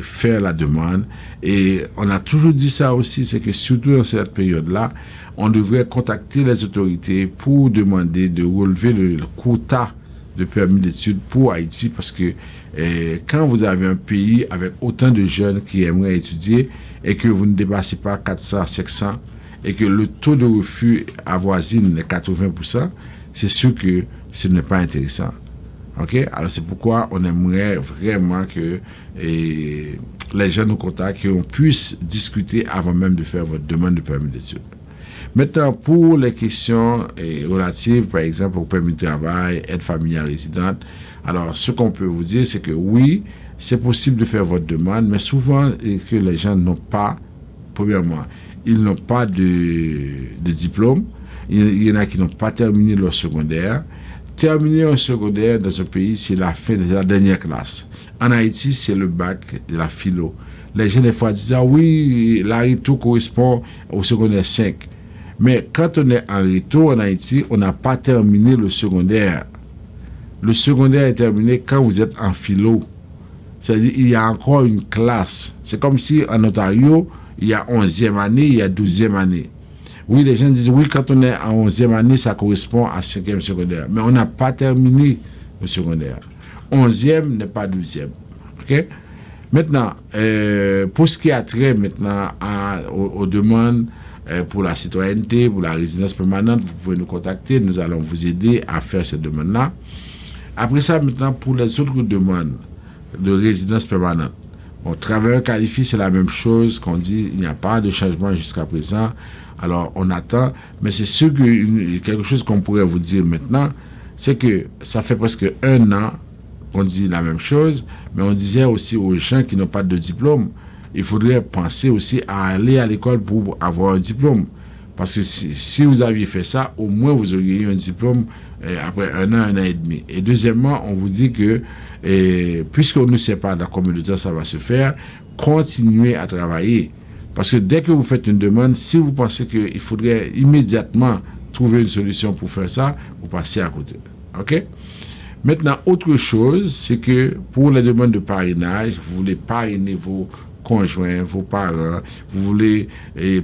faire la demande. Et on a toujours dit ça aussi, c'est que surtout dans cette période-là, on devrait contacter les autorités pour demander de relever le quota de permis d'études pour Haïti, parce que quand vous avez un pays avec autant de jeunes qui aimeraient étudier et que vous ne dépassez pas 400, 500 et que le taux de refus avoisine les 80%, c'est sûr que ce n'est pas intéressant. Okay? Alors c'est pourquoi on aimerait vraiment que les gens nous contactent et qu'on puisse discuter avant même de faire votre demande de permis d'études. Maintenant, pour les questions relatives, par exemple, au permis de travail, aide familiale résidente, alors ce qu'on peut vous dire, c'est que oui, c'est possible de faire votre demande, mais souvent que les gens n'ont pas, premièrement, ils n'ont pas de diplôme, il y en a qui n'ont pas terminé leur secondaire. Terminer un secondaire dans un pays, c'est la fin de la dernière classe. En Haïti, c'est le bac de la philo. Les gens, des fois, disent, ah oui, la RITO correspond au secondaire 5. Mais quand on est en RITO en Haïti, on n'a pas terminé le secondaire. Le secondaire est terminé quand vous êtes en philo. C'est-à-dire il y a encore une classe. C'est comme si en Ontario, il y a 11e année, il y a 12e année. Oui, les gens disent, oui, quand on est en 11e année, ça correspond à 5e secondaire. Mais on n'a pas terminé le secondaire. 11e n'est pas 12e. Okay? Maintenant, pour ce qui a trait maintenant aux demandes pour la citoyenneté, pour la résidence permanente, vous pouvez nous contacter. Nous allons vous aider à faire cette demande-là. Après ça, maintenant, pour les autres demandes de résidence permanente, Bon, travailleur qualifié, c'est la même chose qu'on dit, il n'y a pas de changement jusqu'à présent. Alors, on attend. Mais c'est sûr que quelque chose qu'on pourrait vous dire maintenant, c'est que ça fait presque 1 an qu'on dit la même chose, mais on disait aussi aux gens qui n'ont pas de diplôme, il faudrait penser aussi à aller à l'école pour avoir un diplôme. Parce que si vous aviez fait ça, au moins vous auriez eu un diplôme après 1 an et demi. Et deuxièmement, on vous dit que, puisqu'on ne sait pas dans combien de temps ça va se faire, continuez à travailler. Parce que dès que vous faites une demande, si vous pensez qu'il faudrait immédiatement trouver une solution pour faire ça, vous passez à côté. OK? Maintenant, autre chose, c'est que pour les demandes de parrainage, vous voulez parrainer vos conjoints, vos parents, vous voulez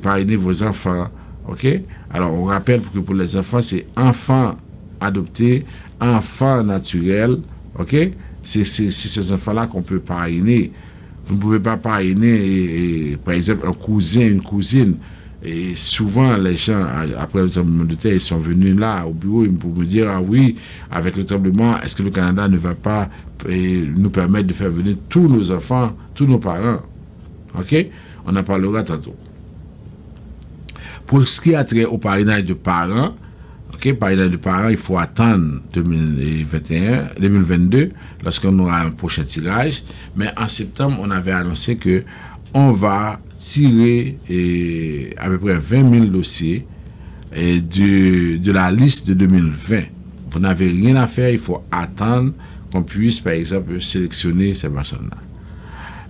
parrainer vos enfants. OK? Alors, on rappelle que pour les enfants, c'est enfants adoptés, enfants naturels. OK? C'est ces enfants-là qu'on peut parrainer. Vous ne pouvez pas parrainer, par exemple, un cousin, une cousine. Et souvent, les gens, après le tremblement de terre, ils sont venus là, au bureau, pour me dire, ah oui, avec le tremblement, est-ce que le Canada ne va pas nous permettre de faire venir tous nos enfants, tous nos parents? OK? On en parlera tantôt. Pour ce qui a trait au parrainage de parents, OK, parrainage de parents, il faut attendre 2022, lorsqu'on aura un prochain tirage. Mais en septembre, on avait annoncé que on va tirer à peu près 20 000 dossiers de la liste de 2020. Vous n'avez rien à faire, il faut attendre qu'on puisse, par exemple, sélectionner ces personnes-là.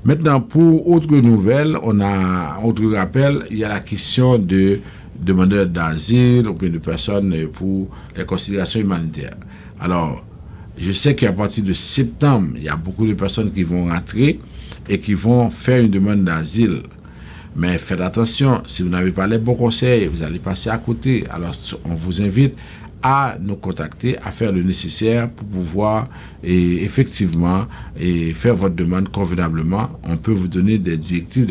Maintenant, pour autre nouvelle, autre rappel, il y a la question de demandeurs d'asile ou bien de personnes pour les considérations humanitaires. Alors, je sais qu'à partir de septembre, il y a beaucoup de personnes qui vont rentrer et qui vont faire une demande d'asile. Mais faites attention, si vous n'avez pas les bons conseils, vous allez passer à côté. Alors, on vous invite à nous contacter, à faire le nécessaire pour pouvoir effectivement faire votre demande convenablement. On peut vous donner des directives,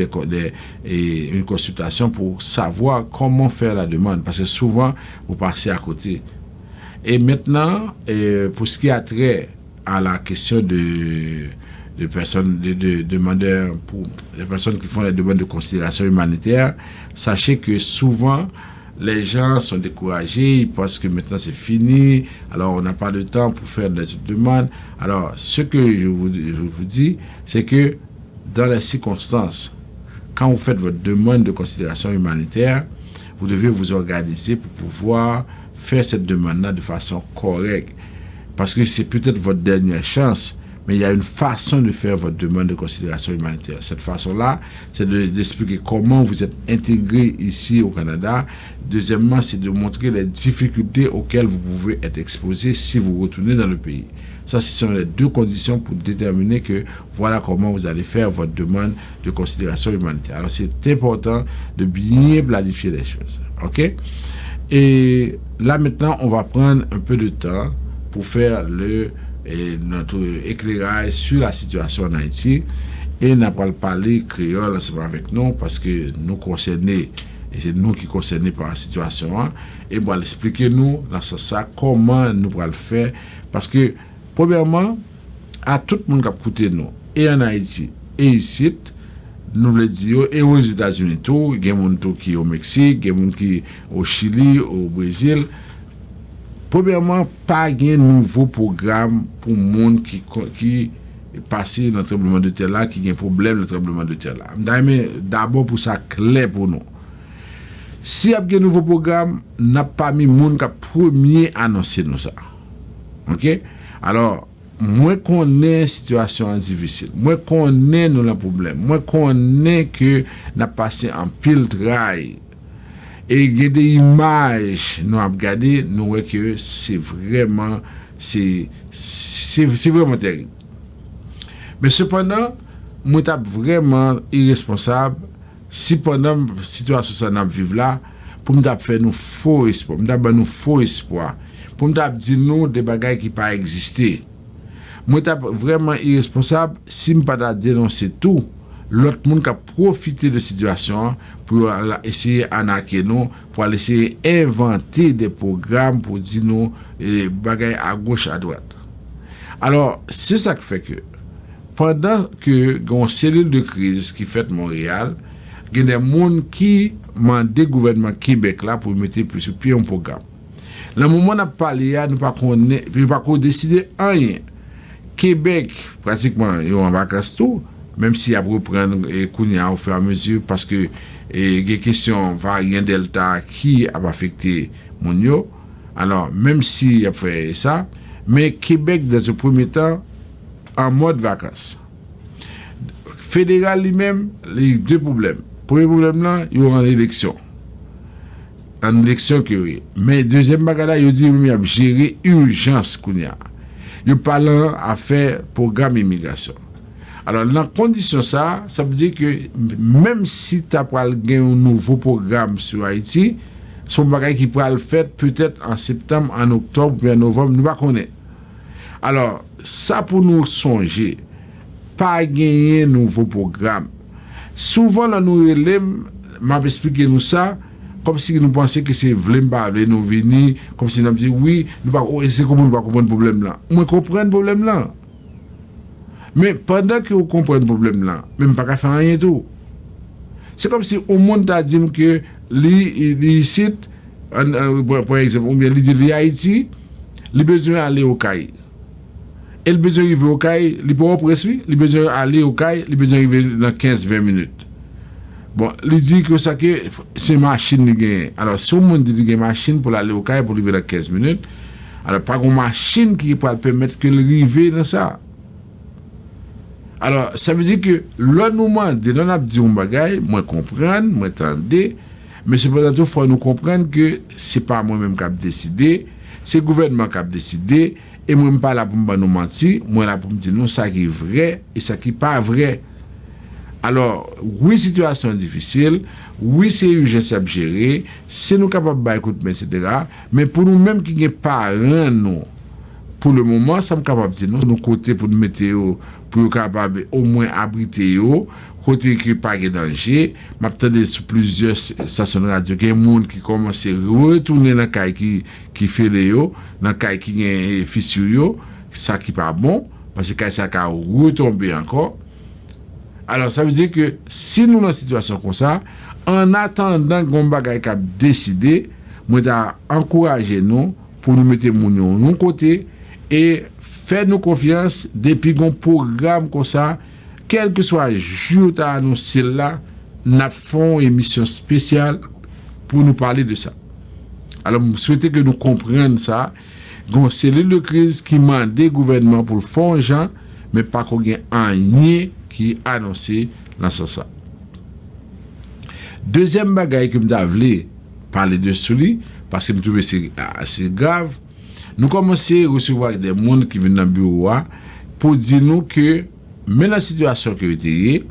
une consultation pour savoir comment faire la demande, parce que souvent, vous passez à côté. Et maintenant, pour ce qui a trait à la question de personnes, de demandeurs, pour les personnes qui font les demandes de considération humanitaire, sachez que souvent, les gens sont découragés, ils pensent que maintenant c'est fini, alors on n'a pas de temps pour faire des demandes. Alors, ce que je vous dis, c'est que dans les circonstances, quand vous faites votre demande de considération humanitaire, vous devez vous organiser pour pouvoir faire cette demande-là de façon correcte. Parce que c'est peut-être votre dernière chance, mais il y a une façon de faire votre demande de considération humanitaire. Cette façon-là, c'est d'expliquer comment vous êtes intégré ici au Canada. Deuxièmement, c'est de montrer les difficultés auxquelles vous pouvez être exposé si vous retournez dans le pays. Ça, ce sont les 2 conditions pour déterminer que voilà comment vous allez faire votre demande de considération humanitaire. Alors, c'est important de bien planifier les choses. OK? Et là, maintenant, on va prendre un peu de temps pour faire notre éclairage sur la situation en Haïti, et n'a pas parler créole ensemble avec nous parce que nous concernés, et c'est nous qui concernés par la situation, et pour expliquer nous dans ce sens comment nous allons le faire, parce que premièrement, à tout le monde qui a écouté nous, et en Haïti, et ici, nous le disons, et aux États-Unis tout, il y a des gens qui au Mexique, il y a des gens qui au Chili, au Brésil. Premièrement, pas de nouveau programme pour le monde qui est passé dans le tremblement de terre là, qui a un problème dans le tremblement de terre là. D'abord, pour ça, clair pour nous. Si il y a un nouveau programme, n'a pas mis le monde qui a premier annoncé nous ça. OK? Alors, moi qu'on est situation difficile, moi qu'on est nous le problème, moi qu'on est que n'a passé en pile trail. Et il y a des images, nous avons regardé, nous voyons que c'est vraiment terrible. Mais cependant, moi, je suis vraiment irresponsable si pendant la situation que nous vivons là, pour nous faire nous faux espoir, pour nous dire nous des bagages qui ne pas exister. Moi, je suis vraiment irresponsable si je ne pas dénoncer tout. L'autre monde qui a profité de la situation pour essayer d'arnaquer nous, pour essayer d'inventer des programmes pour dire nous des bagages à gauche, à droite. Alors, c'est ça qui fait que, pendant que gon cellule de crise qui fait Montréal, il y a des gens qui demandent au gouvernement Québec là pour mettre plus sur pied un programme. Le moment où on a parlé, nous ne pas décider rien. Québec, pratiquement, ils ont en vacances tout, même s'il y a reprendre Kounia au fur et à mesure, parce que il y a des questions variant Delta qui a affecté Mounio. Alors, même s'il a fait ça, mais Québec, dans un premier temps, en mode vacances. Fédéral lui-même, les deux problèmes. Premier problème là, il y aura une élection. Une élection qui est. Mais deuxième bagage, il dit qu'il y a gérer urgence qu'il y a. Il parle à faire programme immigration. Alors, dans condition ça veut dire que même si tu as un nouveau programme sur Haïti, son bagage qui pourra le faire peut-être en septembre, en octobre ou en novembre, nous ne connaissons pas. Alors, ça pour nous songer, pas gagner un nouveau programme. Souvent, là, nous relèvons, m'a expliqué nous ça, comme si nous pensions que c'est vrai, nous venir, comme si nous disions oui, c'est comment nous ne comprendre le problème là. Moi, je comprends le problème là. Mais pendant que vous comprenez le problème là, même pas qu'à faire rien tout. C'est comme si au monde a dit que les sites, par exemple, ou bien les Haïti, les besoin d'aller au CAI. Et le besoin d'arriver au CAI, il peut presser, le besoin d'aller au CAI, le besoin d'arriver dans 15-20 minutes. Bon, il dit que ça que c'est machine qui gagne. Alors, si on dit qu'il y a une machine pour aller au CAI pour arriver dans 15 minutes, alors pas une machine qui peut permettre que l'arrivée dans ça. Alors, ça veut dire que là, nous demandons, là, on a dit un bagage, moi comprendre, moi entendre, mais cependant, il faut nous comprendre que ce n'est pas moi-même qui a décidé, c'est le gouvernement qui a décidé, et moi, je ne suis pas là pour nous mentir, moi, là pour me dire non, ça qui est vrai et ça qui n'est pas vrai. Alors, oui, situation difficile, oui, c'est urgence à gérer, c'est nous capables de écouter, etc. Mais pour nous-mêmes qui ne parents, non. Pour le moment, ça me capable de dire non, nos côtés pour nous mettre pour capable au moins abriter côté qui pas de danger, m'attendre sur plusieurs stations de radio, il y a des gens qui commencent à retourner dans la caille qui fait les yo, dans la caille qui est fissure, ça qui pas bon parce que ça a retombé encore. Alors ça veut dire que si nous dans une situation comme ça, en attendant qu'on bagaille qu'a décidé, moi encourager nous pour nous mettre mon de côté et faire nous confiance depuis qu'on programme comme ça, quel que soit le jour à annoncer là, nous faisons une émission spéciale pour nous parler de ça. Alors, je souhaite que nous comprenions ça. Donc, c'est cellule de crise qui m'a des gouvernements pour le fond, gens, mais pas qu'on ait un nier qui annoncé dans ce sens. Deuxième bagaille que je voulais parler de celui, parce que je trouve que c'est assez grave. Nous commençons à recevoir des gens qui viennent dans le bureau pour dire nous que, même la situation que vous avez,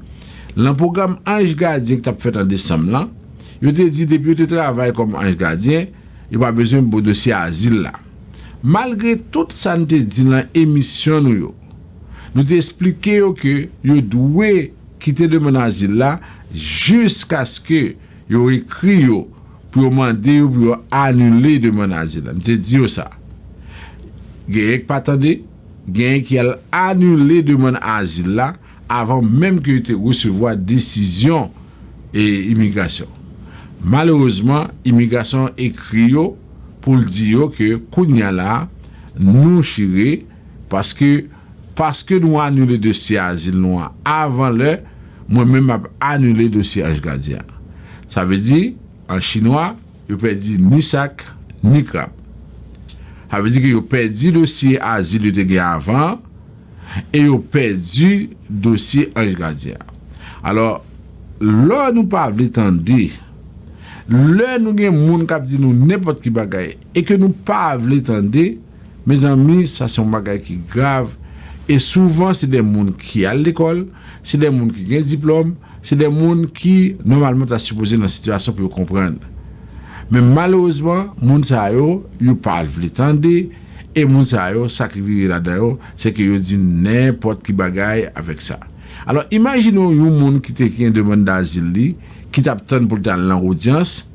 le programme Ange Gardien que tu as fait en décembre, là, je te dit depuis que tu travailles comme Ange Gardien, il n'y a pas besoin de dossier asile là. Malgré tout ça, nous te dit dans l'émission, nous te expliqué que vous devez quitter le asile là jusqu'à ce que vous écrit pour demander ou pour annuler le asile là. Nous te dit ça. Gagne pas attendez, gagne qui a annulé demande asile là avant même que tu recevoir décision et immigration. Malheureusement, immigration écrit pour dire que kounya là nous chiré parce que nous annulé le dossier asile nous avant l'heure, moi-même a annulé le dossier Ange Gardien. Ça veut dire en chinois, il peut dire ni sac ni crabe. Ça veut dire que vous perdu le dossier asile de avant et vous perdu le dossier Ange Gardien. Alors, là, nous ne pouvons pas attendre. Là, nous avons des gens qui disent n'importe qui bagaille et que nous ne pouvons pas attendre. Mes amis, ça c'est un bagaille qui est grave. Et souvent, c'est des gens qui sont à l'école, c'est des gens qui ont un diplôme, c'est des gens qui, normalement, sont supposés dans la situation pour comprendre. Mais malheureusement, moun sa yo pas vle tande et moun sa yo sacrifié là-dedans, c'est que yo dit n'importe qui bagaille avec ça. Alors imaginons un moun qui te qui demande d'asile li, qui t'attend pour dans l'audience,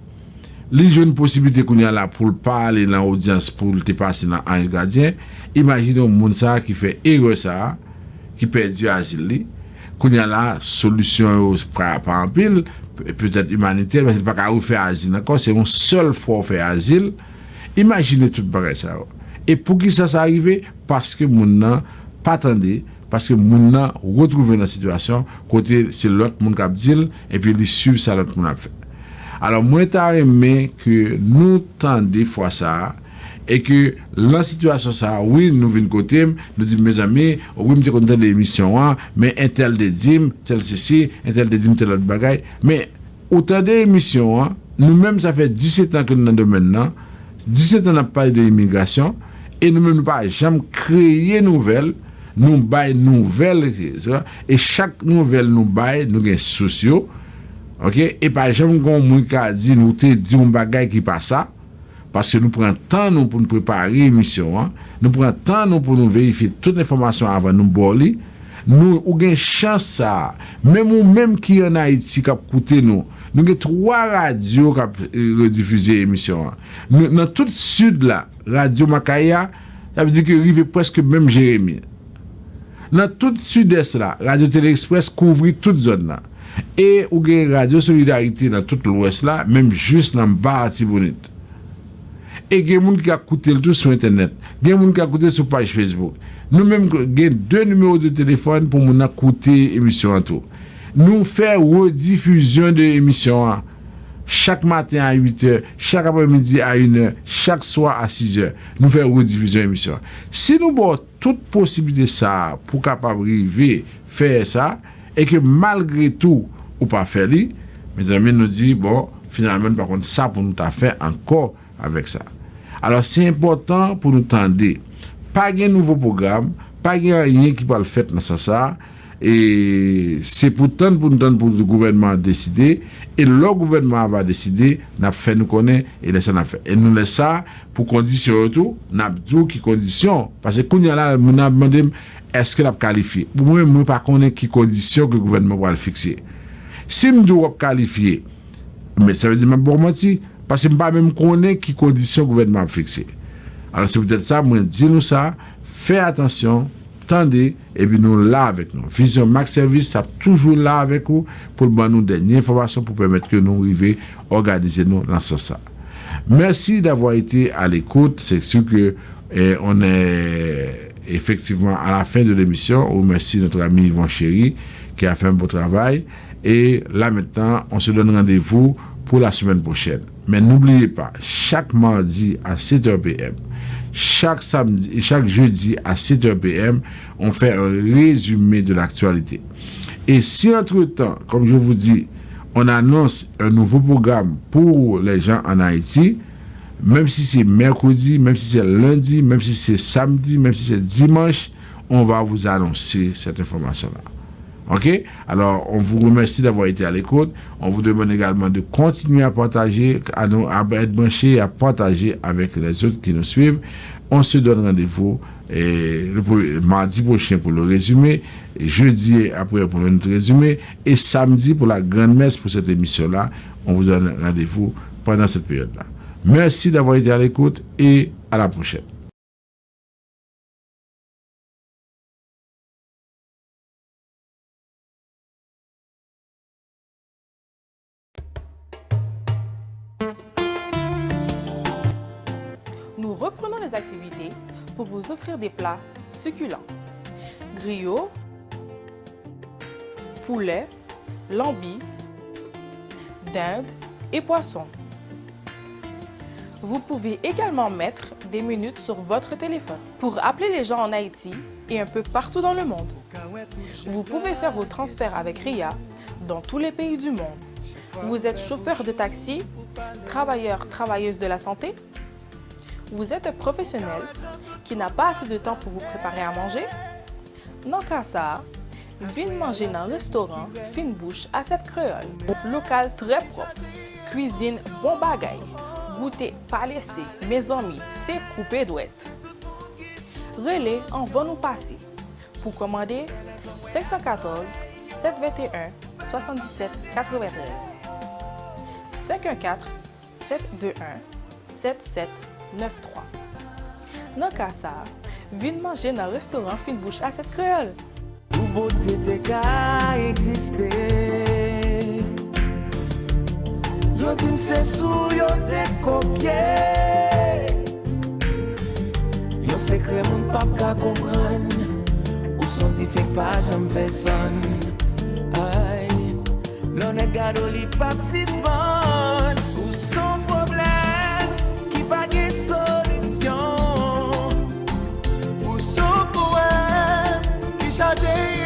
li jeune possibilité qu'on y a là pour parler dans l'audience pour te passer dans Ange Gardien. Imaginons moun sa qui fait erreur ça, qui perdu asile, qu'on y a la solution par en pile, peut-être humanitaire, parce qu'il n'y a pas qu'à faire asile encore, c'est une seule fois faire asile. Imaginez tout pareil ça. Et pour qui ça arrive? Parce que mon n'a pas attendu, parce que mon n'a retrouvé dans la situation, côté c'est l'autre monde qui a dit, et puis il suit ça l'autre monde a fait. Alors moi t'as aimé que nous tendez fois ça, et que la situation ça, oui, nous venons côté, nous disons mes amis, oui, nous avons l'émission, mais un tel de dim, tel ceci, un tel de dim, tel autre bagaille. Mais autant d'émissions, nous-mêmes, ça fait 17 ans que nous sommes dans le domaine là, 17 ans qu'on a parlé de l'immigration, et nous-mêmes, nous n'avons jamais créé nouvelles, nous baillons nouvelles, et chaque nouvelle nous baille, nous avons sociaux, ok? Et par exemple, quand on dit, nous te dit un bagaille qui passe ça, parce que nous prenons temps nous pour nous préparer l'émission, hein? Nous prenons temps nous pour nous vérifier toutes les informations avant nous borler. Nous avons une chance ça. Même qui en Haïti qui a écouté nous avons 3 radios qui ont rediffusé l'émission. Dans tout le sud là, Radio Makaya, ça veut dire que arrive presque même Jérémie. Dans tout le sud-est là, Radio Télé Express couvre toute zone là. Et ou Radio Solidarité dans tout l'ouest là, même juste dans bas Tibonite. Et il y a des gens qui ont écouté tout sur Internet. Il y a des gens qui ont écouté sur page Facebook. Nous-mêmes, nous avons 2 numéros de téléphone pour nous écouter l'émission. Nous faisons rediffusion de l'émission chaque matin à 8h, chaque après-midi à 1h, chaque soir à 6h. Nous faisons rediffusion de l'émission. Si nous avons toute possibilité ça pour capable arriver faire ça, et que malgré tout, ou pas faire ça, mes amis nous disent, bon, finalement, par contre, ça pour nous faire encore avec ça. Alors, c'est important pour nous tendre. Pas de nouveau programme, pas de rien qui va le faire dans ça. Et c'est pourtant pour nous tendre pour le gouvernement décider. Et le gouvernement va décider, nous fait nous connaître et laisser nous faire. Et nous laissons ça pour condition tout, nous avons qui condition. Parce que quand il y a là, nous avons demandé est-ce que nous avons qualifié. Pour moi, je ne sais pas qui condition que le gouvernement va le fixer. Si nous devons qualifier, mais ça veut dire que je mentir. Parce que je ne sais pas même connaître qui conditions le gouvernement a fixé. Alors c'est peut-être ça, moi, dis-nous ça, faites attention, tendez, et puis nous là avec nous. Vision Max Service, ça toujours là avec vous pour nous donner des informations pour permettre que nous arrivions à organiser nous dans ce sens. Merci d'avoir été à l'écoute. C'est sûr que on est effectivement à la fin de l'émission. On remercie notre ami Yvon Chéri qui a fait un beau travail. Et là maintenant, on se donne rendez-vous pour la semaine prochaine. Mais n'oubliez pas, chaque mardi à 7h PM, chaque samedi et chaque jeudi à 7h PM, on fait un résumé de l'actualité. Et si entre-temps, comme je vous dis, on annonce un nouveau programme pour les gens en Haïti, même si c'est mercredi, même si c'est lundi, même si c'est samedi, même si c'est dimanche, on va vous annoncer cette information-là. Ok? Alors, on vous remercie d'avoir été à l'écoute. On vous demande également de continuer à partager, à être branché et à partager avec les autres qui nous suivent. On se donne rendez-vous le mardi prochain pour le résumé, jeudi après pour notre résumé, et samedi pour la grande messe pour cette émission-là. On vous donne rendez-vous pendant cette période-là. Merci d'avoir été à l'écoute et à la prochaine. Nous reprenons les activités pour vous offrir des plats succulents. Griot, poulet, lambi, dinde et poisson. Vous pouvez également mettre des minutes sur votre téléphone pour appeler les gens en Haïti et un peu partout dans le monde. Vous pouvez faire vos transferts avec RIA dans tous les pays du monde. Vous êtes chauffeur de taxi, travailleur, travailleuse de la santé? Vous êtes un professionnel qui n'a pas assez de temps pour vous préparer à manger? Non qu'à ça, venez manger dans un restaurant Fine Bouche à cette créole. Local très propre, cuisine bon bagaille, goûter pas laissé, mes amis, c'est coupé douette. Relais en va nous passer. Pour commander, 514 721 77 93 514 721 77 93. Dans cas ça, venez manger dans le restaurant Fine Bouche à cette créole. beauté te ka existe. Yo dim se sou yo te kopye. Yo sekre moun pap ka kompran. Ou son di fek pa jam fe son. Ay, l'on e gado li pap sispan. Ou son problem ki pa ge solisyon. Ou son poem ki chade